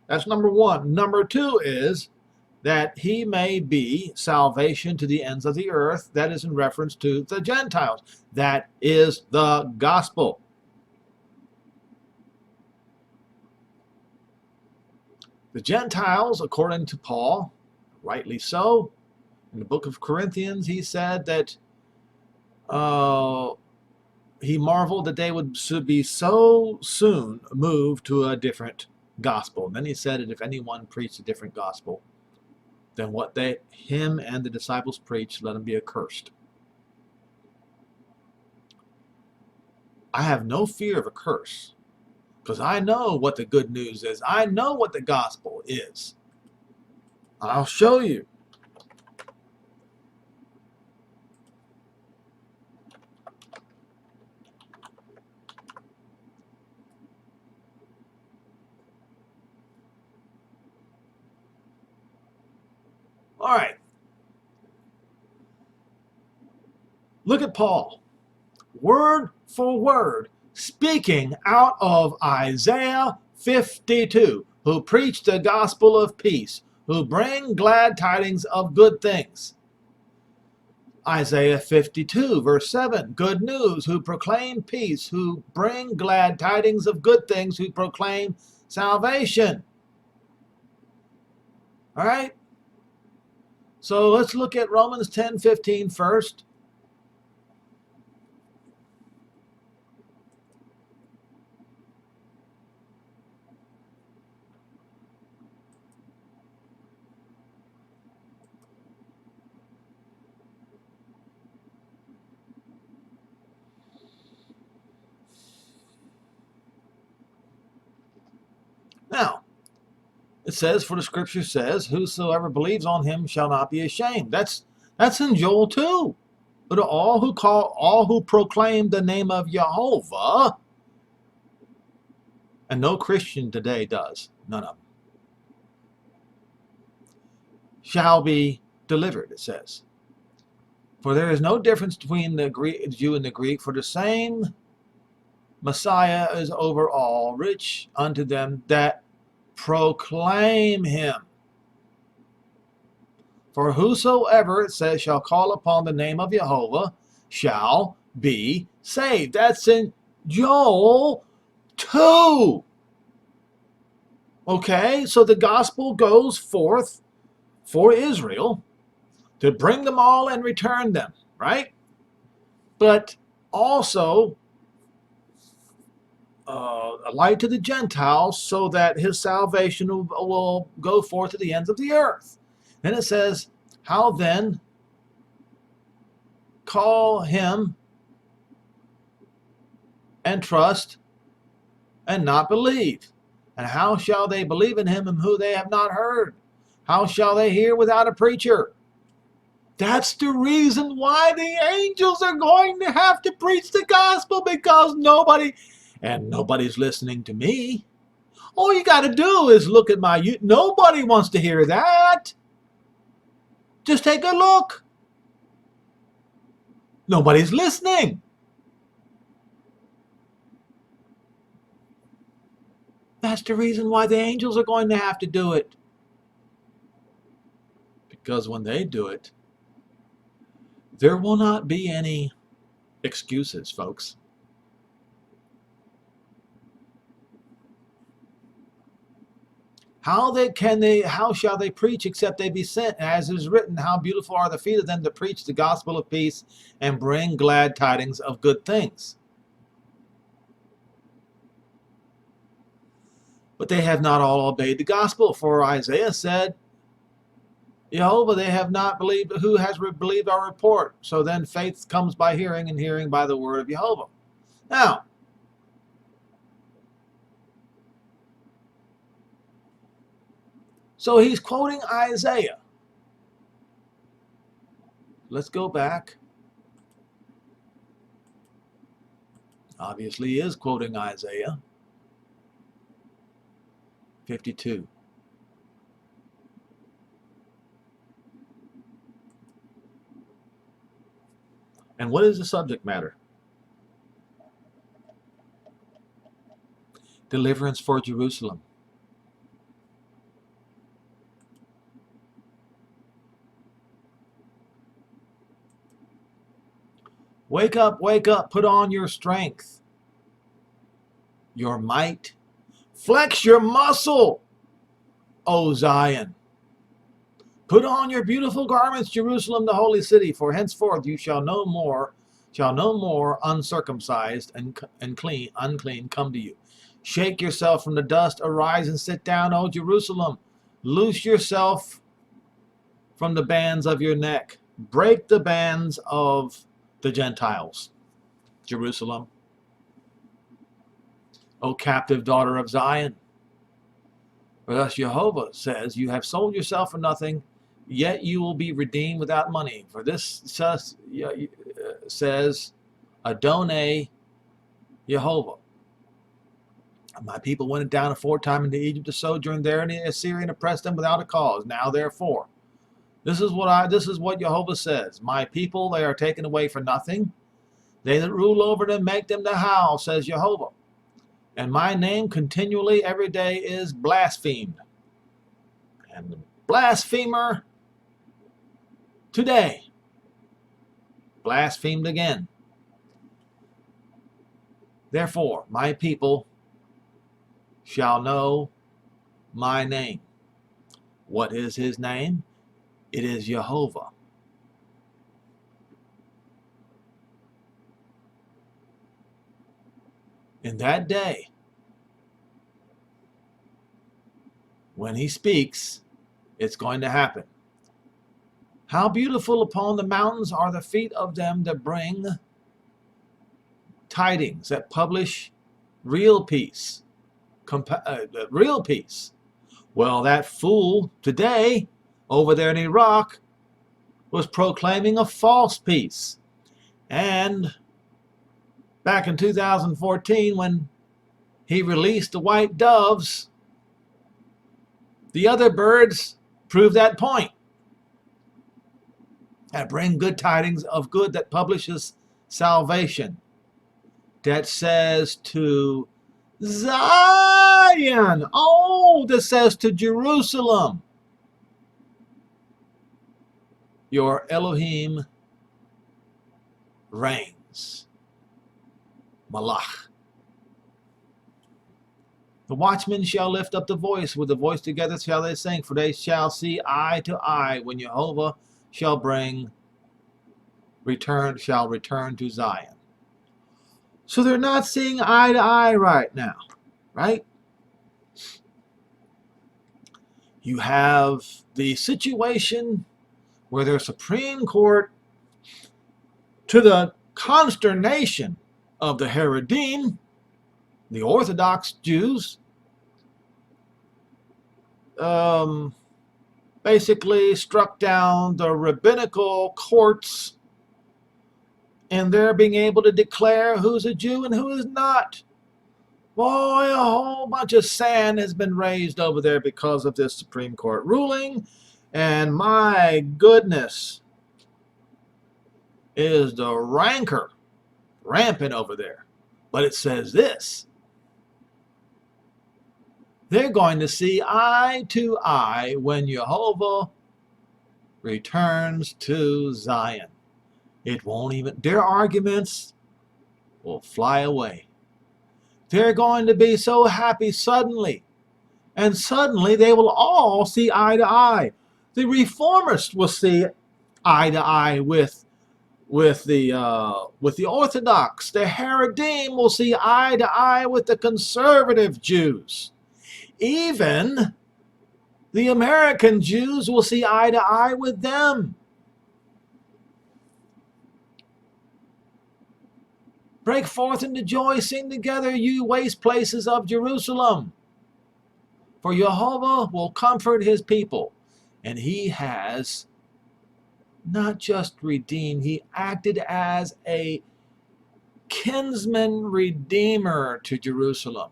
[SPEAKER 1] That's number one. Number two is that he may be salvation to the ends of the earth. That is in reference to the Gentiles. That is the gospel. The Gentiles, according to Paul, rightly so, in the book of Corinthians, he said that he marveled that they would be so soon moved to a different gospel. And then he said that if anyone preached a different gospel than what him and the disciples preached, let him be accursed. I have no fear of a curse, because I know what the good news is. I know what the gospel is. I'll show you. All right. Look at Paul, word for word, speaking out of Isaiah 52, who preach the gospel of peace, who bring glad tidings of good things. Isaiah 52, verse 7, good news, who proclaim peace, who bring glad tidings of good things, who proclaim salvation. All right? So let's look at Romans 10:15 first. Now, it says, for the scripture says, whosoever believes on him shall not be ashamed. That's in Joel 2. But all who proclaim the name of Jehovah, and no Christian today does, none of them, shall be delivered, it says. For there is no difference between the Jew and the Greek, for the same Messiah is over all, rich unto them that proclaim him. For whosoever, it says, shall call upon the name of Jehovah shall be saved. That's in Joel 2. Okay, so the gospel goes forth for Israel to bring them all and return them, right? But also a light to the Gentiles, so that his salvation will go forth to the ends of the earth. Then it says, how then call him and trust and not believe? And how shall they believe in him whom they have not heard? How shall they hear without a preacher? That's the reason why the angels are going to have to preach the gospel, because nobody's listening to me. All you got to do is look at nobody wants to hear that. Just take a look. Nobody's listening. That's the reason why the angels are going to have to do it. Because when they do it, there will not be any excuses, folks. How shall they preach except they be sent? As is written, how beautiful are the feet of them that preach the gospel of peace and bring glad tidings of good things. But they have not all obeyed the gospel, for Isaiah said, Jehovah, they have not believed. Who has believed our report? So then faith comes by hearing, and hearing by the word of Jehovah. Now, so he's quoting Isaiah. Let's go back. Obviously, he is quoting Isaiah 52. And what is the subject matter? Deliverance for Jerusalem. Wake up, put on your strength, your might. Flex your muscle, O Zion. Put on your beautiful garments, Jerusalem, the holy city, for henceforth you shall no more uncircumcised and unclean come to you. Shake yourself from the dust, arise and sit down, O Jerusalem. Loose yourself from the bands of your neck. Break the bands of the Gentiles, Jerusalem. O captive daughter of Zion. For thus Jehovah says, you have sold yourself for nothing, yet you will be redeemed without money. For this says Adonai Jehovah. My people went down aforetime into Egypt to sojourn there, and the Assyrian oppressed them without a cause. Now therefore, this is what Jehovah says. My people, they are taken away for nothing. They that rule over them make them to howl, says Jehovah. And my name continually every day is blasphemed. And the blasphemer today blasphemed again. Therefore, my people shall know my name. What is his name? It is Jehovah. In that day, when he speaks, it's going to happen. How beautiful upon the mountains are the feet of them that bring tidings, that publish real peace. Real peace. Well, that fool today over there in Iraq was proclaiming a false peace. And back in 2014, when he released the white doves, the other birds proved that point. That bring good tidings of good, that publishes salvation. That says to Zion. Oh, that says to Jerusalem. Your Elohim reigns. Malach. The watchmen shall lift up the voice, with the voice together shall they sing, for they shall see eye to eye when Jehovah shall return to Zion. So they're not seeing eye to eye right now, right? You have the situation where their Supreme Court, to the consternation of the Haredim, the Orthodox Jews, basically struck down the rabbinical courts and they're being able to declare who's a Jew and who is not. Boy, a whole bunch of sand has been raised over there because of this Supreme Court ruling. And my goodness, is the rancor rampant over there. But it says this: they're going to see eye to eye when Jehovah returns to Zion. It won't even, their arguments will fly away. They're going to be so happy suddenly. And suddenly they will all see eye to eye. The reformists will see eye to eye with the Orthodox. The Haredim will see eye to eye with the conservative Jews. Even the American Jews will see eye to eye with them. Break forth into joy, sing together, you waste places of Jerusalem. For Jehovah will comfort his people, and he has not just redeemed, he acted as a kinsman redeemer to Jerusalem.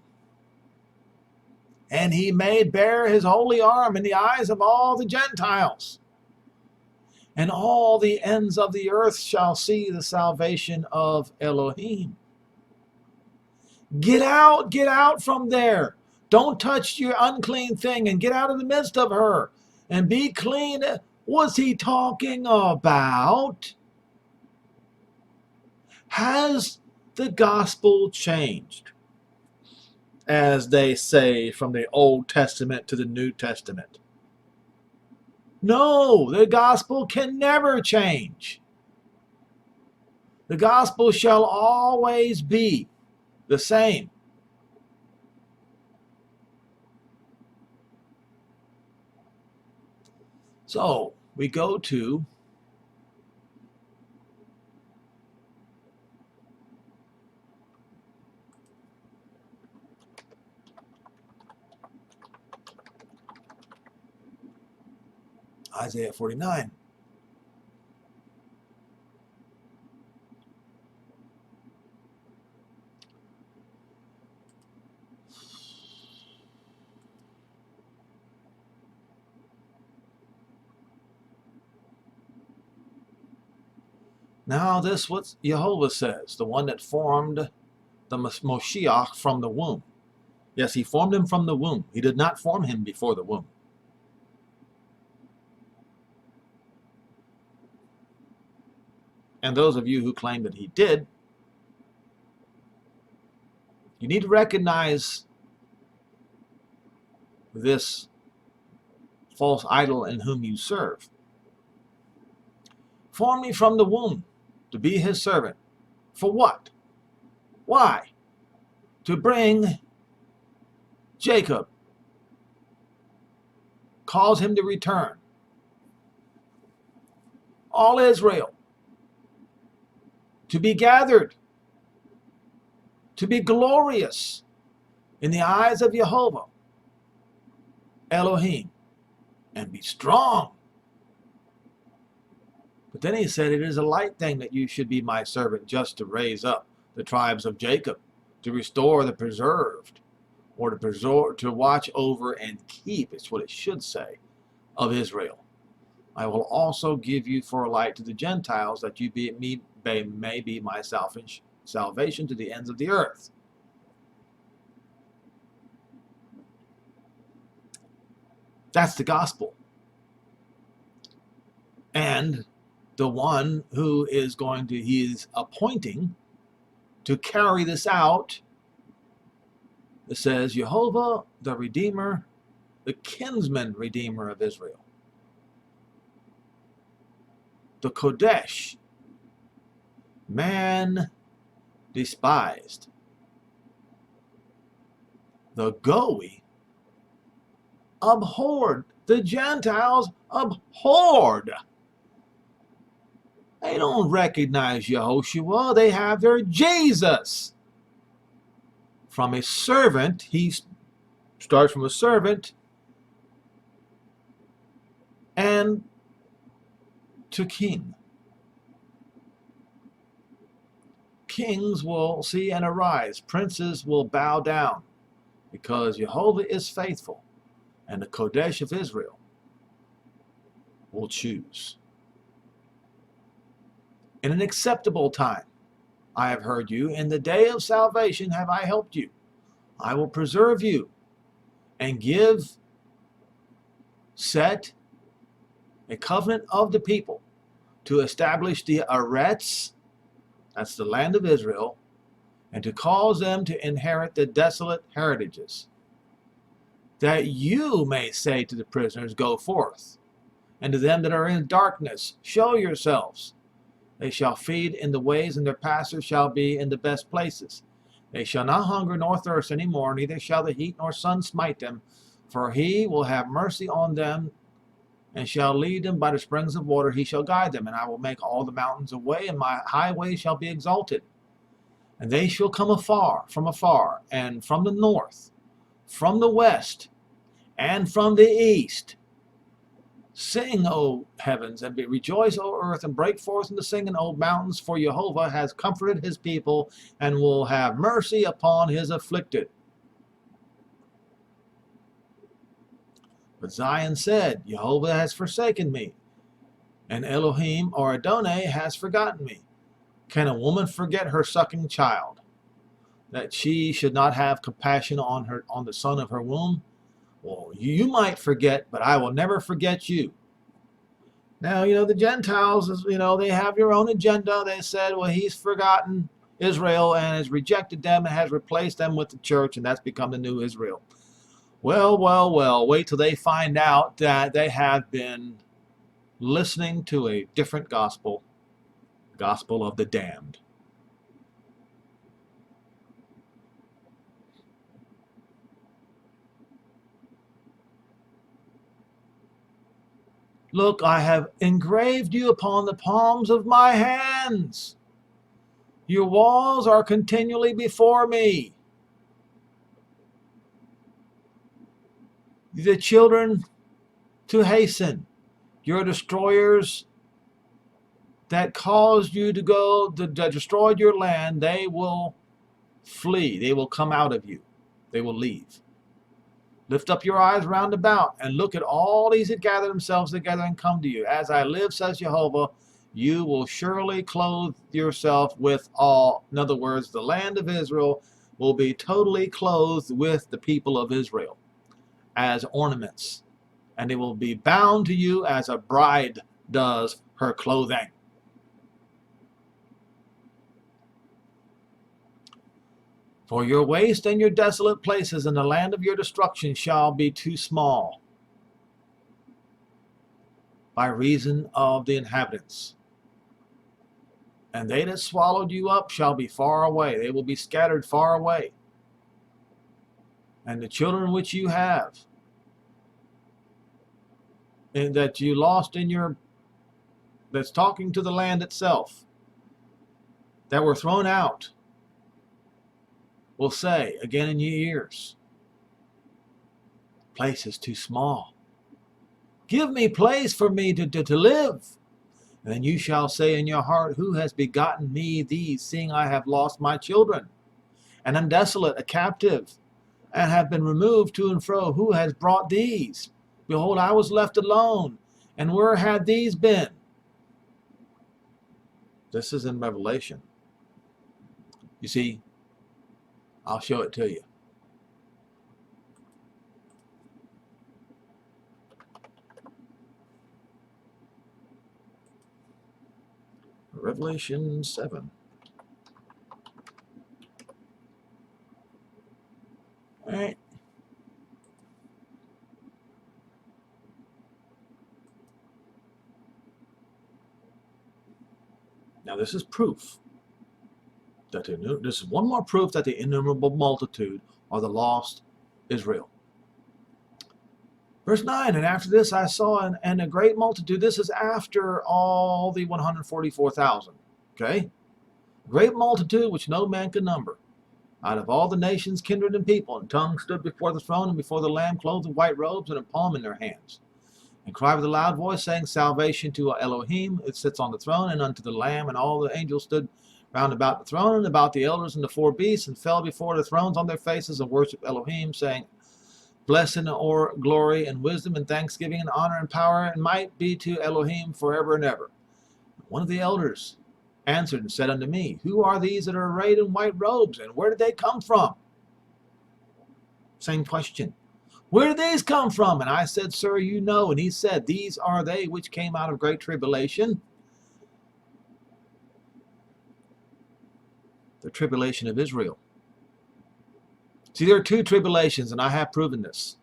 [SPEAKER 1] And he made bare his holy arm in the eyes of all the Gentiles. And all the ends of the earth shall see the salvation of Elohim. Get out from there. Don't touch your unclean thing and get out of the midst of her and be clean. What's he talking about? Has the gospel changed, as they say, from the Old Testament to the New Testament? No, the gospel can never change. The gospel shall always be the same. So we go to Isaiah 49. Now this what Jehovah says, the one that formed the Moshiach from the womb. Yes, he formed him from the womb. He did not form him before the womb. And those of you who claim that he did, you need to recognize this false idol in whom you serve. Formed me from the womb to be his servant. For what? Why? To bring Jacob, cause him to return. All Israel to be gathered, to be glorious in the eyes of Jehovah, Elohim, and be strong. But then he said, it is a light thing that you should be my servant, just to raise up the tribes of Jacob, to restore the preserved, or to watch over and keep, it's what it should say, of Israel. I will also give you for a light to the Gentiles, that you may be my salvation to the ends of the earth. That's the gospel. And the one who is he is appointing to carry this out, it says, Jehovah, the Redeemer, the kinsman Redeemer of Israel. The Kodesh, man despised. The Goy, abhorred. The Gentiles abhorred. They don't recognize Yehoshua. They have their Jesus. From a servant, he starts from a servant, and to king. Kings will see and arise. Princes will bow down, because Jehovah is faithful, and the Kodesh of Israel will choose. In an acceptable time I have heard you. In the day of salvation have I helped you. I will preserve you and set a covenant of the people to establish the Eretz, that's the land of Israel, and to cause them to inherit the desolate heritages, that you may say to the prisoners, go forth, and to them that are in darkness, show yourselves. They shall feed in the ways, and their pastors shall be in the best places. They shall not hunger nor thirst any more, neither shall the heat nor sun smite them, for he will have mercy on them, and shall lead them by the springs of water. He shall guide them, and I will make all the mountains a way, and my highways shall be exalted. And they shall come from afar, and from the north, from the west, and from the east. Sing, O heavens, and rejoice, O earth, and break forth into singing, O mountains, for Jehovah has comforted his people, and will have mercy upon his afflicted. But Zion said, Jehovah has forsaken me, and Elohim or Adonai has forgotten me. Can a woman forget her sucking child, that she should not have compassion on the son of her womb? Well, you might forget, but I will never forget you. Now, the Gentiles, they have your own agenda. They said, well, he's forgotten Israel and has rejected them and has replaced them with the church, and that's become the new Israel. Well, wait till they find out that they have been listening to a different gospel, gospel of the damned. Look, I have engraved you upon the palms of my hands. Your walls are continually before me. The children to hasten. Your destroyers that caused you to go, that destroyed your land, they will flee. They will come out of you. They will leave. Lift up your eyes round about and look at all these that gather themselves together and come to you. As I live, says Jehovah, you will surely clothe yourself with all. In other words, the land of Israel will be totally clothed with the people of Israel as ornaments. And they will be bound to you as a bride does her clothing. For your waste and your desolate places in the land of your destruction shall be too small by reason of the inhabitants. And they that swallowed you up shall be far away. They will be scattered far away. And the children which you have, and that you lost in your, that's talking to the land itself, that were thrown out, will say again in your ears, place is too small. Give me place for me to live. And then you shall say in your heart, who has begotten me these, seeing I have lost my children, and am desolate, a captive, and have been removed to and fro? Who has brought these? Behold, I was left alone, and where had these been? This is in Revelation. You see, I'll show it to you. Revelation 7. All right. Now this is proof that this is one more proof that the innumerable multitude are the lost Israel. Verse 9, and after this I saw and a great multitude. This is after all the 144,000. Okay? Great multitude which no man could number, out of all the nations, kindred, and people, and tongues stood before the throne and before the Lamb, clothed in white robes and a palm in their hands. and cry with a loud voice, saying, Salvation to Elohim, it sits on the throne, and unto the Lamb. And all the angels stood round about the throne, and about the elders and the four beasts, and fell before the thrones on their faces, and worshipped Elohim, saying, Blessing or glory and wisdom and thanksgiving and honor and power and might be to Elohim forever and ever. One of the elders answered and said unto me, Who are these that are arrayed in white robes, and where did they come from? Same question. Where did these come from? And I said, Sir, you know. And he said, These are they which came out of great tribulation, the tribulation of Israel. See, there are two tribulations, and I have proven this.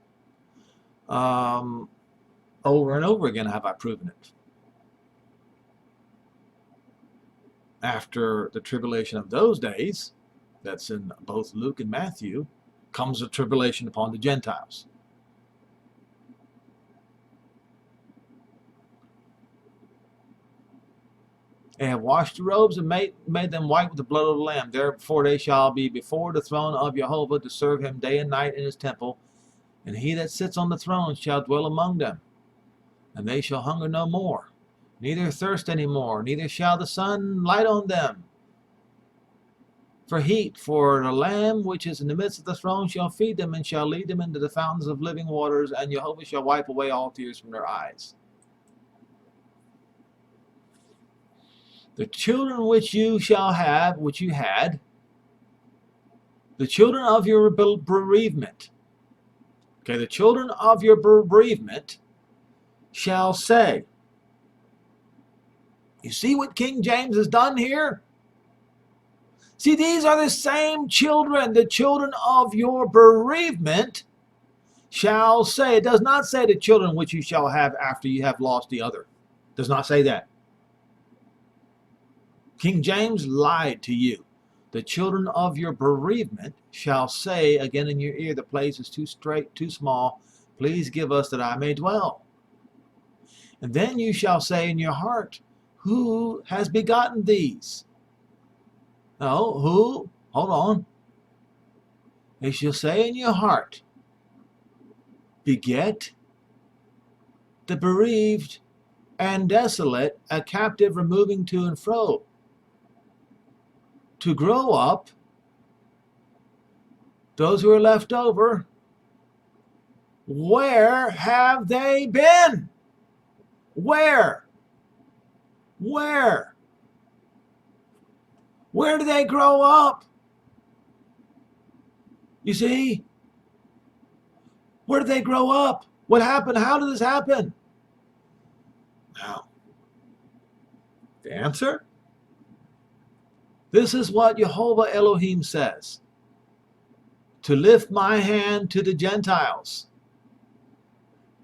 [SPEAKER 1] Over and over again have I proven it. After the tribulation of those days, that's in both Luke and Matthew, comes the tribulation upon the Gentiles. They have washed the robes and made them white with the blood of the Lamb. Therefore they shall be before the throne of Jehovah to serve him day and night in his temple. And he that sits on the throne shall dwell among them. And they shall hunger no more, neither thirst any more, neither shall the sun light on them for heat. For the Lamb which is in the midst of the throne shall feed them, and shall lead them into the fountains of living waters, and Jehovah shall wipe away all tears from their eyes. The children which you shall have, which you had, the children of your bereavement, okay, the children of your bereavement shall say, you see what King James has done here? See, these are the same children, the children of your bereavement shall say. It does not say the children which you shall have after you have lost the other. It does not say that. King James lied to you. The children of your bereavement shall say again in your ear, the place is too strait, too small. Please give us that I may dwell. And then you shall say in your heart, who has begotten these? No, who? Hold on. They shall say in your heart, beget the bereaved and desolate, a captive removing to and fro, to grow up those who are left over. Where have they been? Where? Where? Where do they grow up? You see? Where did they grow up? What happened? How did this happen? Now, the answer? This is what Jehovah Elohim says. To lift my hand to the Gentiles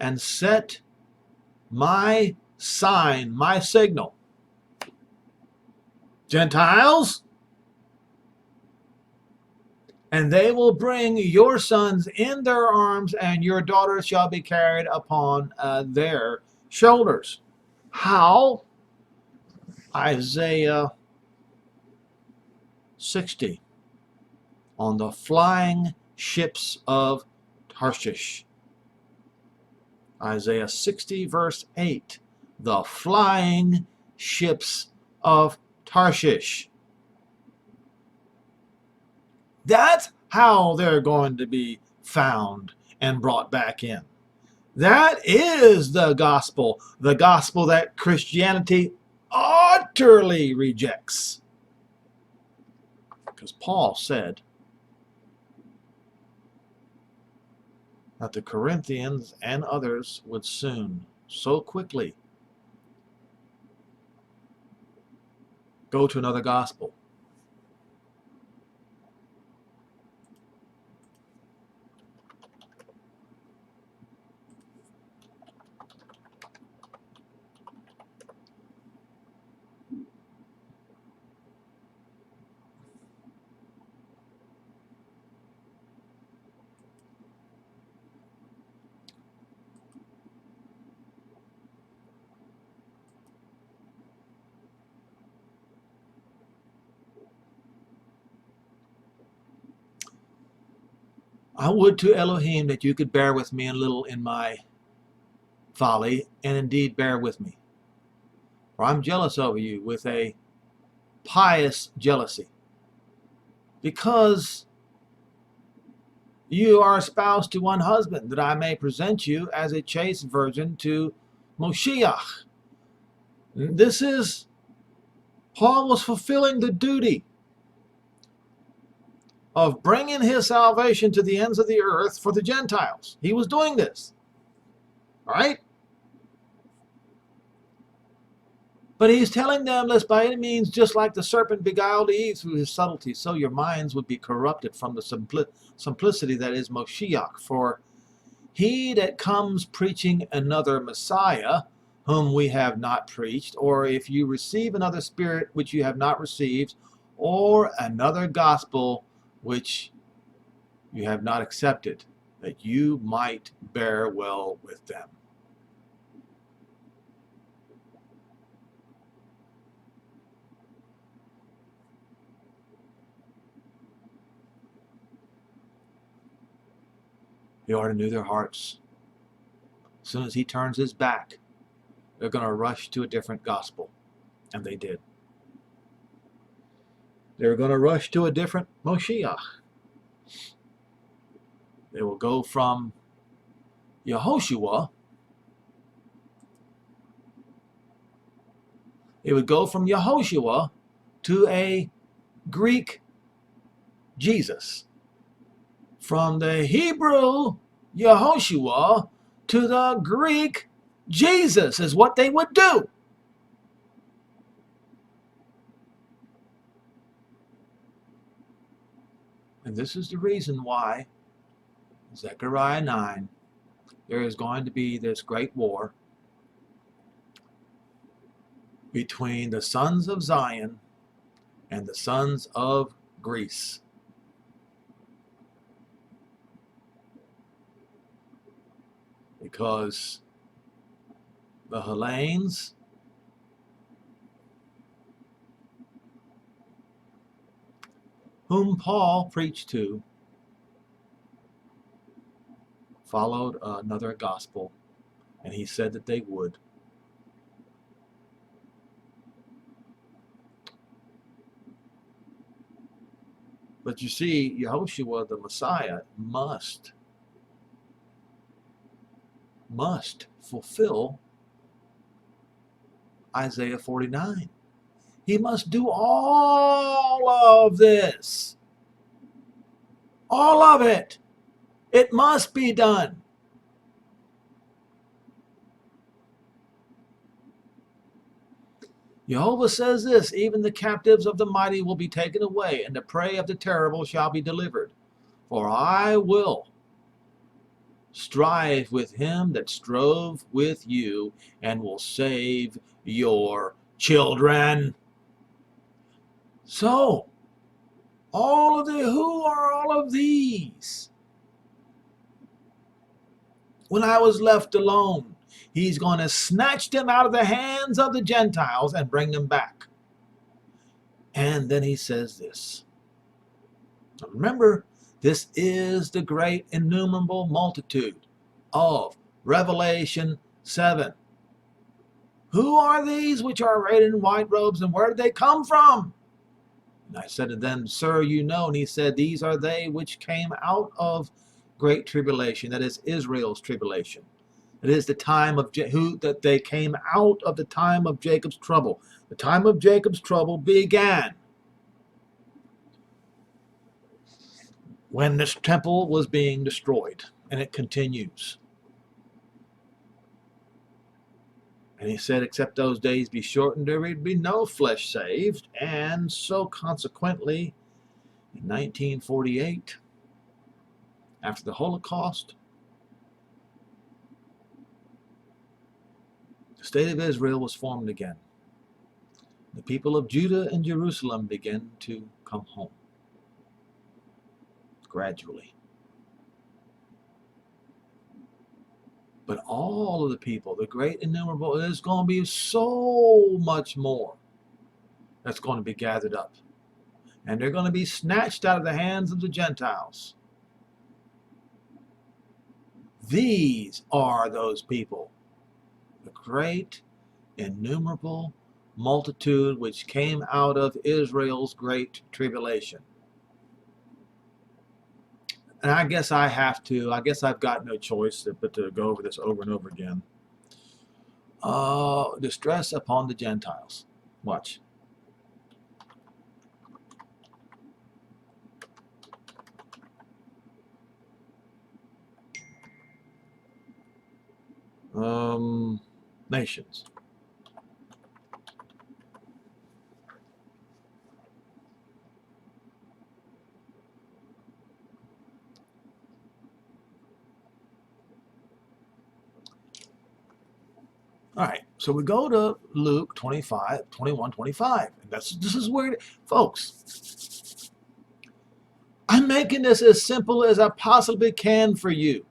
[SPEAKER 1] and set my sign, my signal. Gentiles, and they will bring your sons in their arms, and your daughters shall be carried upon their shoulders. How? Isaiah 60. On the flying ships of Tarshish. Isaiah 60 verse 8. The flying ships of Tarshish. That's how they're going to be found and brought back in. That is the gospel that Christianity utterly rejects. Because Paul said that the Corinthians and others would soon, so quickly, go to another gospel. I would to Elohim that you could bear with me a little in my folly, and indeed bear with me. For I'm jealous over you with a pious jealousy, because you are espoused to one husband, that I may present you as a chaste virgin to Moshiach. This is, Paul was fulfilling the duty of bringing his salvation to the ends of the earth for the Gentiles. He was doing this. All right? But he's telling them, lest by any means, just like the serpent beguiled Eve through his subtlety, so your minds would be corrupted from the simplicity that is Moshiach. For he that comes preaching another Messiah, whom we have not preached, or if you receive another spirit which you have not received, or another gospel which you have not accepted, that you might bear well with them. He already knew their hearts. As soon as he turns his back, they're going to rush to a different gospel. And they did. They were going to rush to a different Moshiach. They will go from Yehoshua. It would go from Yehoshua to a Greek Jesus. From the Hebrew Yehoshua to the Greek Jesus is what they would do. And this is the reason why, Zechariah 9, there is going to be this great war between the sons of Zion and the sons of Greece. Because the Hellenes whom Paul preached to followed another gospel, and he said that they would. But you see, Yehoshua the Messiah must fulfill Isaiah 49. He must do all of this. All of it. It must be done. Jehovah says this, even the captives of the mighty will be taken away, and the prey of the terrible shall be delivered. For I will strive with him that strove with you, and will save your children. So, who are all of these? When I was left alone, he's going to snatch them out of the hands of the Gentiles and bring them back. And then he says this. Now remember, this is the great innumerable multitude of Revelation 7. Who are these which are arrayed in white robes, and where did they come from? And I said to them, Sir, you know. And he said, These are they which came out of great tribulation, that is Israel's tribulation. It is the time of that they came out of the time of Jacob's trouble. The time of Jacob's trouble began when this temple was being destroyed, and it continues. And he said, except those days be shortened, there would be no flesh saved. And so consequently, in 1948, after the Holocaust, the state of Israel was formed again. The people of Judah and Jerusalem began to come home gradually. But all of the people, the great innumerable, there's going to be so much more that's going to be gathered up. And they're going to be snatched out of the hands of the Gentiles. These are those people the great innumerable multitude which came out of Israel's great tribulation. And I guess I've got no choice but to go over this over and over again. Distress upon the Gentiles. Watch. Nations. All right, so we go to Luke 25, 21, 25. And this is where, folks, I'm making this as simple as I possibly can for you.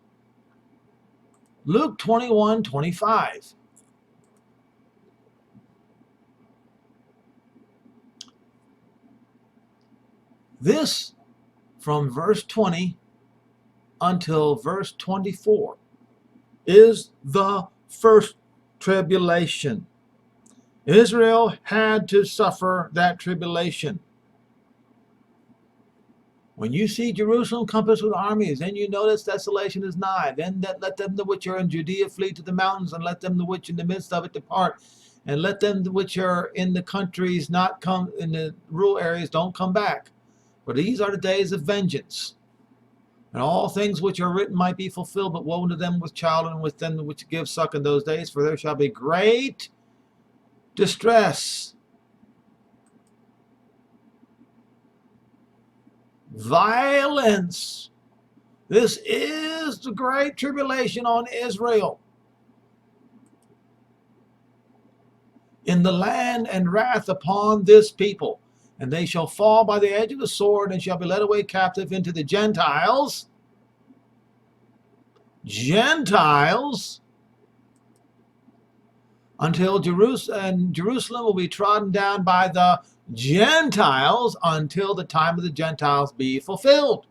[SPEAKER 1] Luke 21, 25. This, from verse 20 until verse 24, is the first tribulation. Israel had to suffer that tribulation. When you see Jerusalem compassed with armies, then you notice desolation is nigh. Then let them which are in Judea flee to the mountains, and let them which in the midst of it depart. And let them which are in the countries not come, in the rural areas, don't come back. For these are the days of vengeance. And all things which are written might be fulfilled, but woe to them with child and with them which give suck in those days, for there shall be great distress, violence. This is the great tribulation on Israel. In the land, and wrath upon this people. And they shall fall by the edge of the sword, and shall be led away captive into the Gentiles. Until Jerusalem will be trodden down by the Gentiles, until the time of the Gentiles be fulfilled.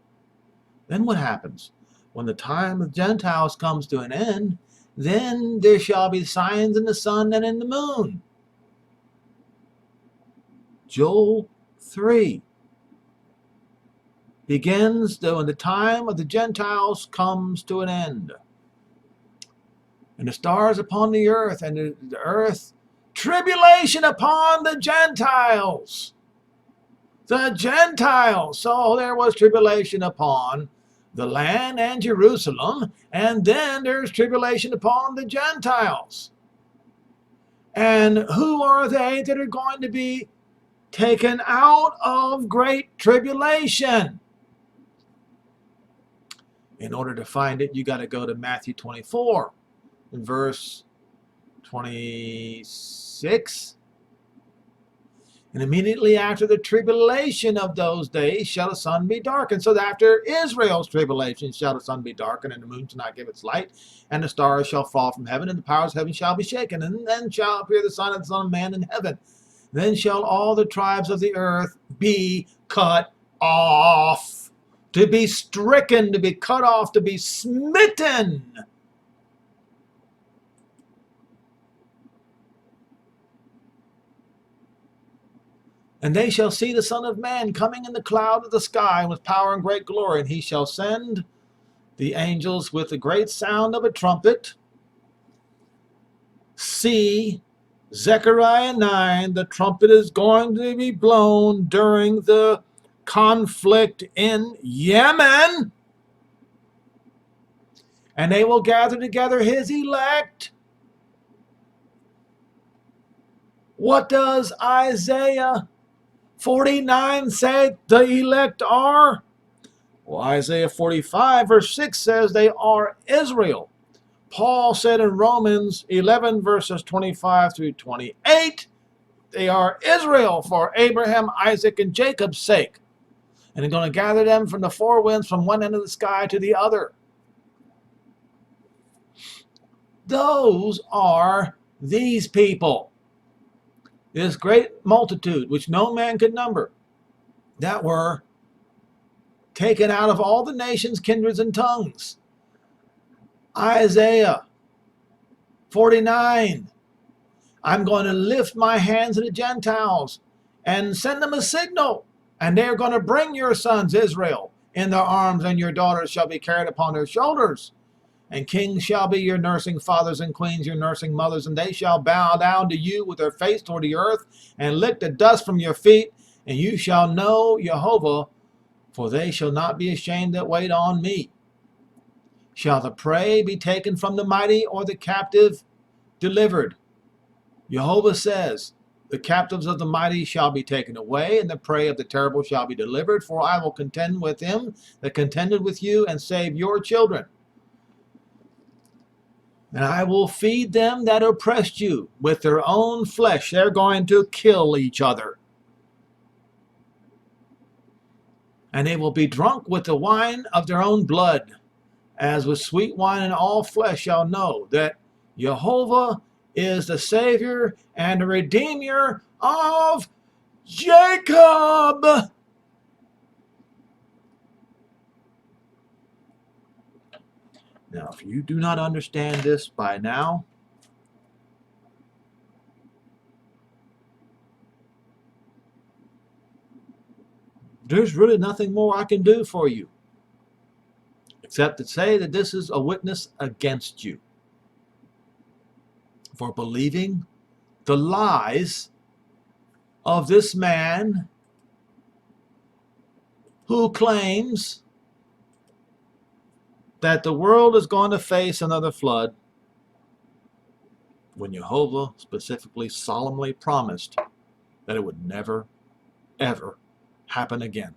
[SPEAKER 1] Then what happens? When the time of the Gentiles comes to an end, then there shall be signs in the sun and in the moon. Joel 3 begins when the time of the Gentiles comes to an end. And the stars upon the earth, and the earth, tribulation upon the Gentiles. The Gentiles. So there was tribulation upon the land and Jerusalem, and then there's tribulation upon the Gentiles. And who are they that are going to be taken out of great tribulation? In order to find it, you got to go to Matthew 24, in verse 26. And immediately after the tribulation of those days shall the sun be darkened. So after Israel's tribulation shall the sun be darkened, and the moon shall not give its light, and the stars shall fall from heaven, and the powers of heaven shall be shaken. And then shall appear the Son of the Son of Man in heaven. Then shall all the tribes of the earth be cut off. To be stricken, to be cut off, to be smitten. And they shall see the Son of Man coming in the cloud of the sky with power and great glory. And he shall send the angels with the great sound of a trumpet. See, Zechariah 9, the trumpet is going to be blown during the conflict in Yemen. And they will gather together his elect. What does Isaiah 49 say the elect are? Well, Isaiah 45 verse 6 says they are Israel. Paul said in Romans 11 verses 25 through 28, they are Israel for Abraham, Isaac, and Jacob's sake. And they're going to gather them from the four winds, from one end of the sky to the other. Those are these people. This great multitude, which no man could number, that were taken out of all the nations, kindreds, and tongues. Isaiah 49. I'm going to lift my hands to the Gentiles and send them a signal, and they're going to bring your sons, Israel, in their arms, and your daughters shall be carried upon their shoulders. And kings shall be your nursing fathers, and queens your nursing mothers, and they shall bow down to you with their face toward the earth, and lick the dust from your feet, and you shall know Jehovah, for they shall not be ashamed that wait on me. Shall the prey be taken from the mighty, or the captive delivered? Jehovah says, the captives of the mighty shall be taken away, and the prey of the terrible shall be delivered, for I will contend with him that contended with you, and save your children. And I will feed them that oppressed you with their own flesh. They're going to kill each other. And they will be drunk with the wine of their own blood, as with sweet wine, and all flesh shall know that Jehovah is the Savior and the Redeemer of Jacob. Now, if you do not understand this by now, there's really nothing more I can do for you, except to say that this is a witness against you for believing the lies of this man who claims that the world is going to face another flood, when Jehovah specifically solemnly promised that it would never, ever happen again.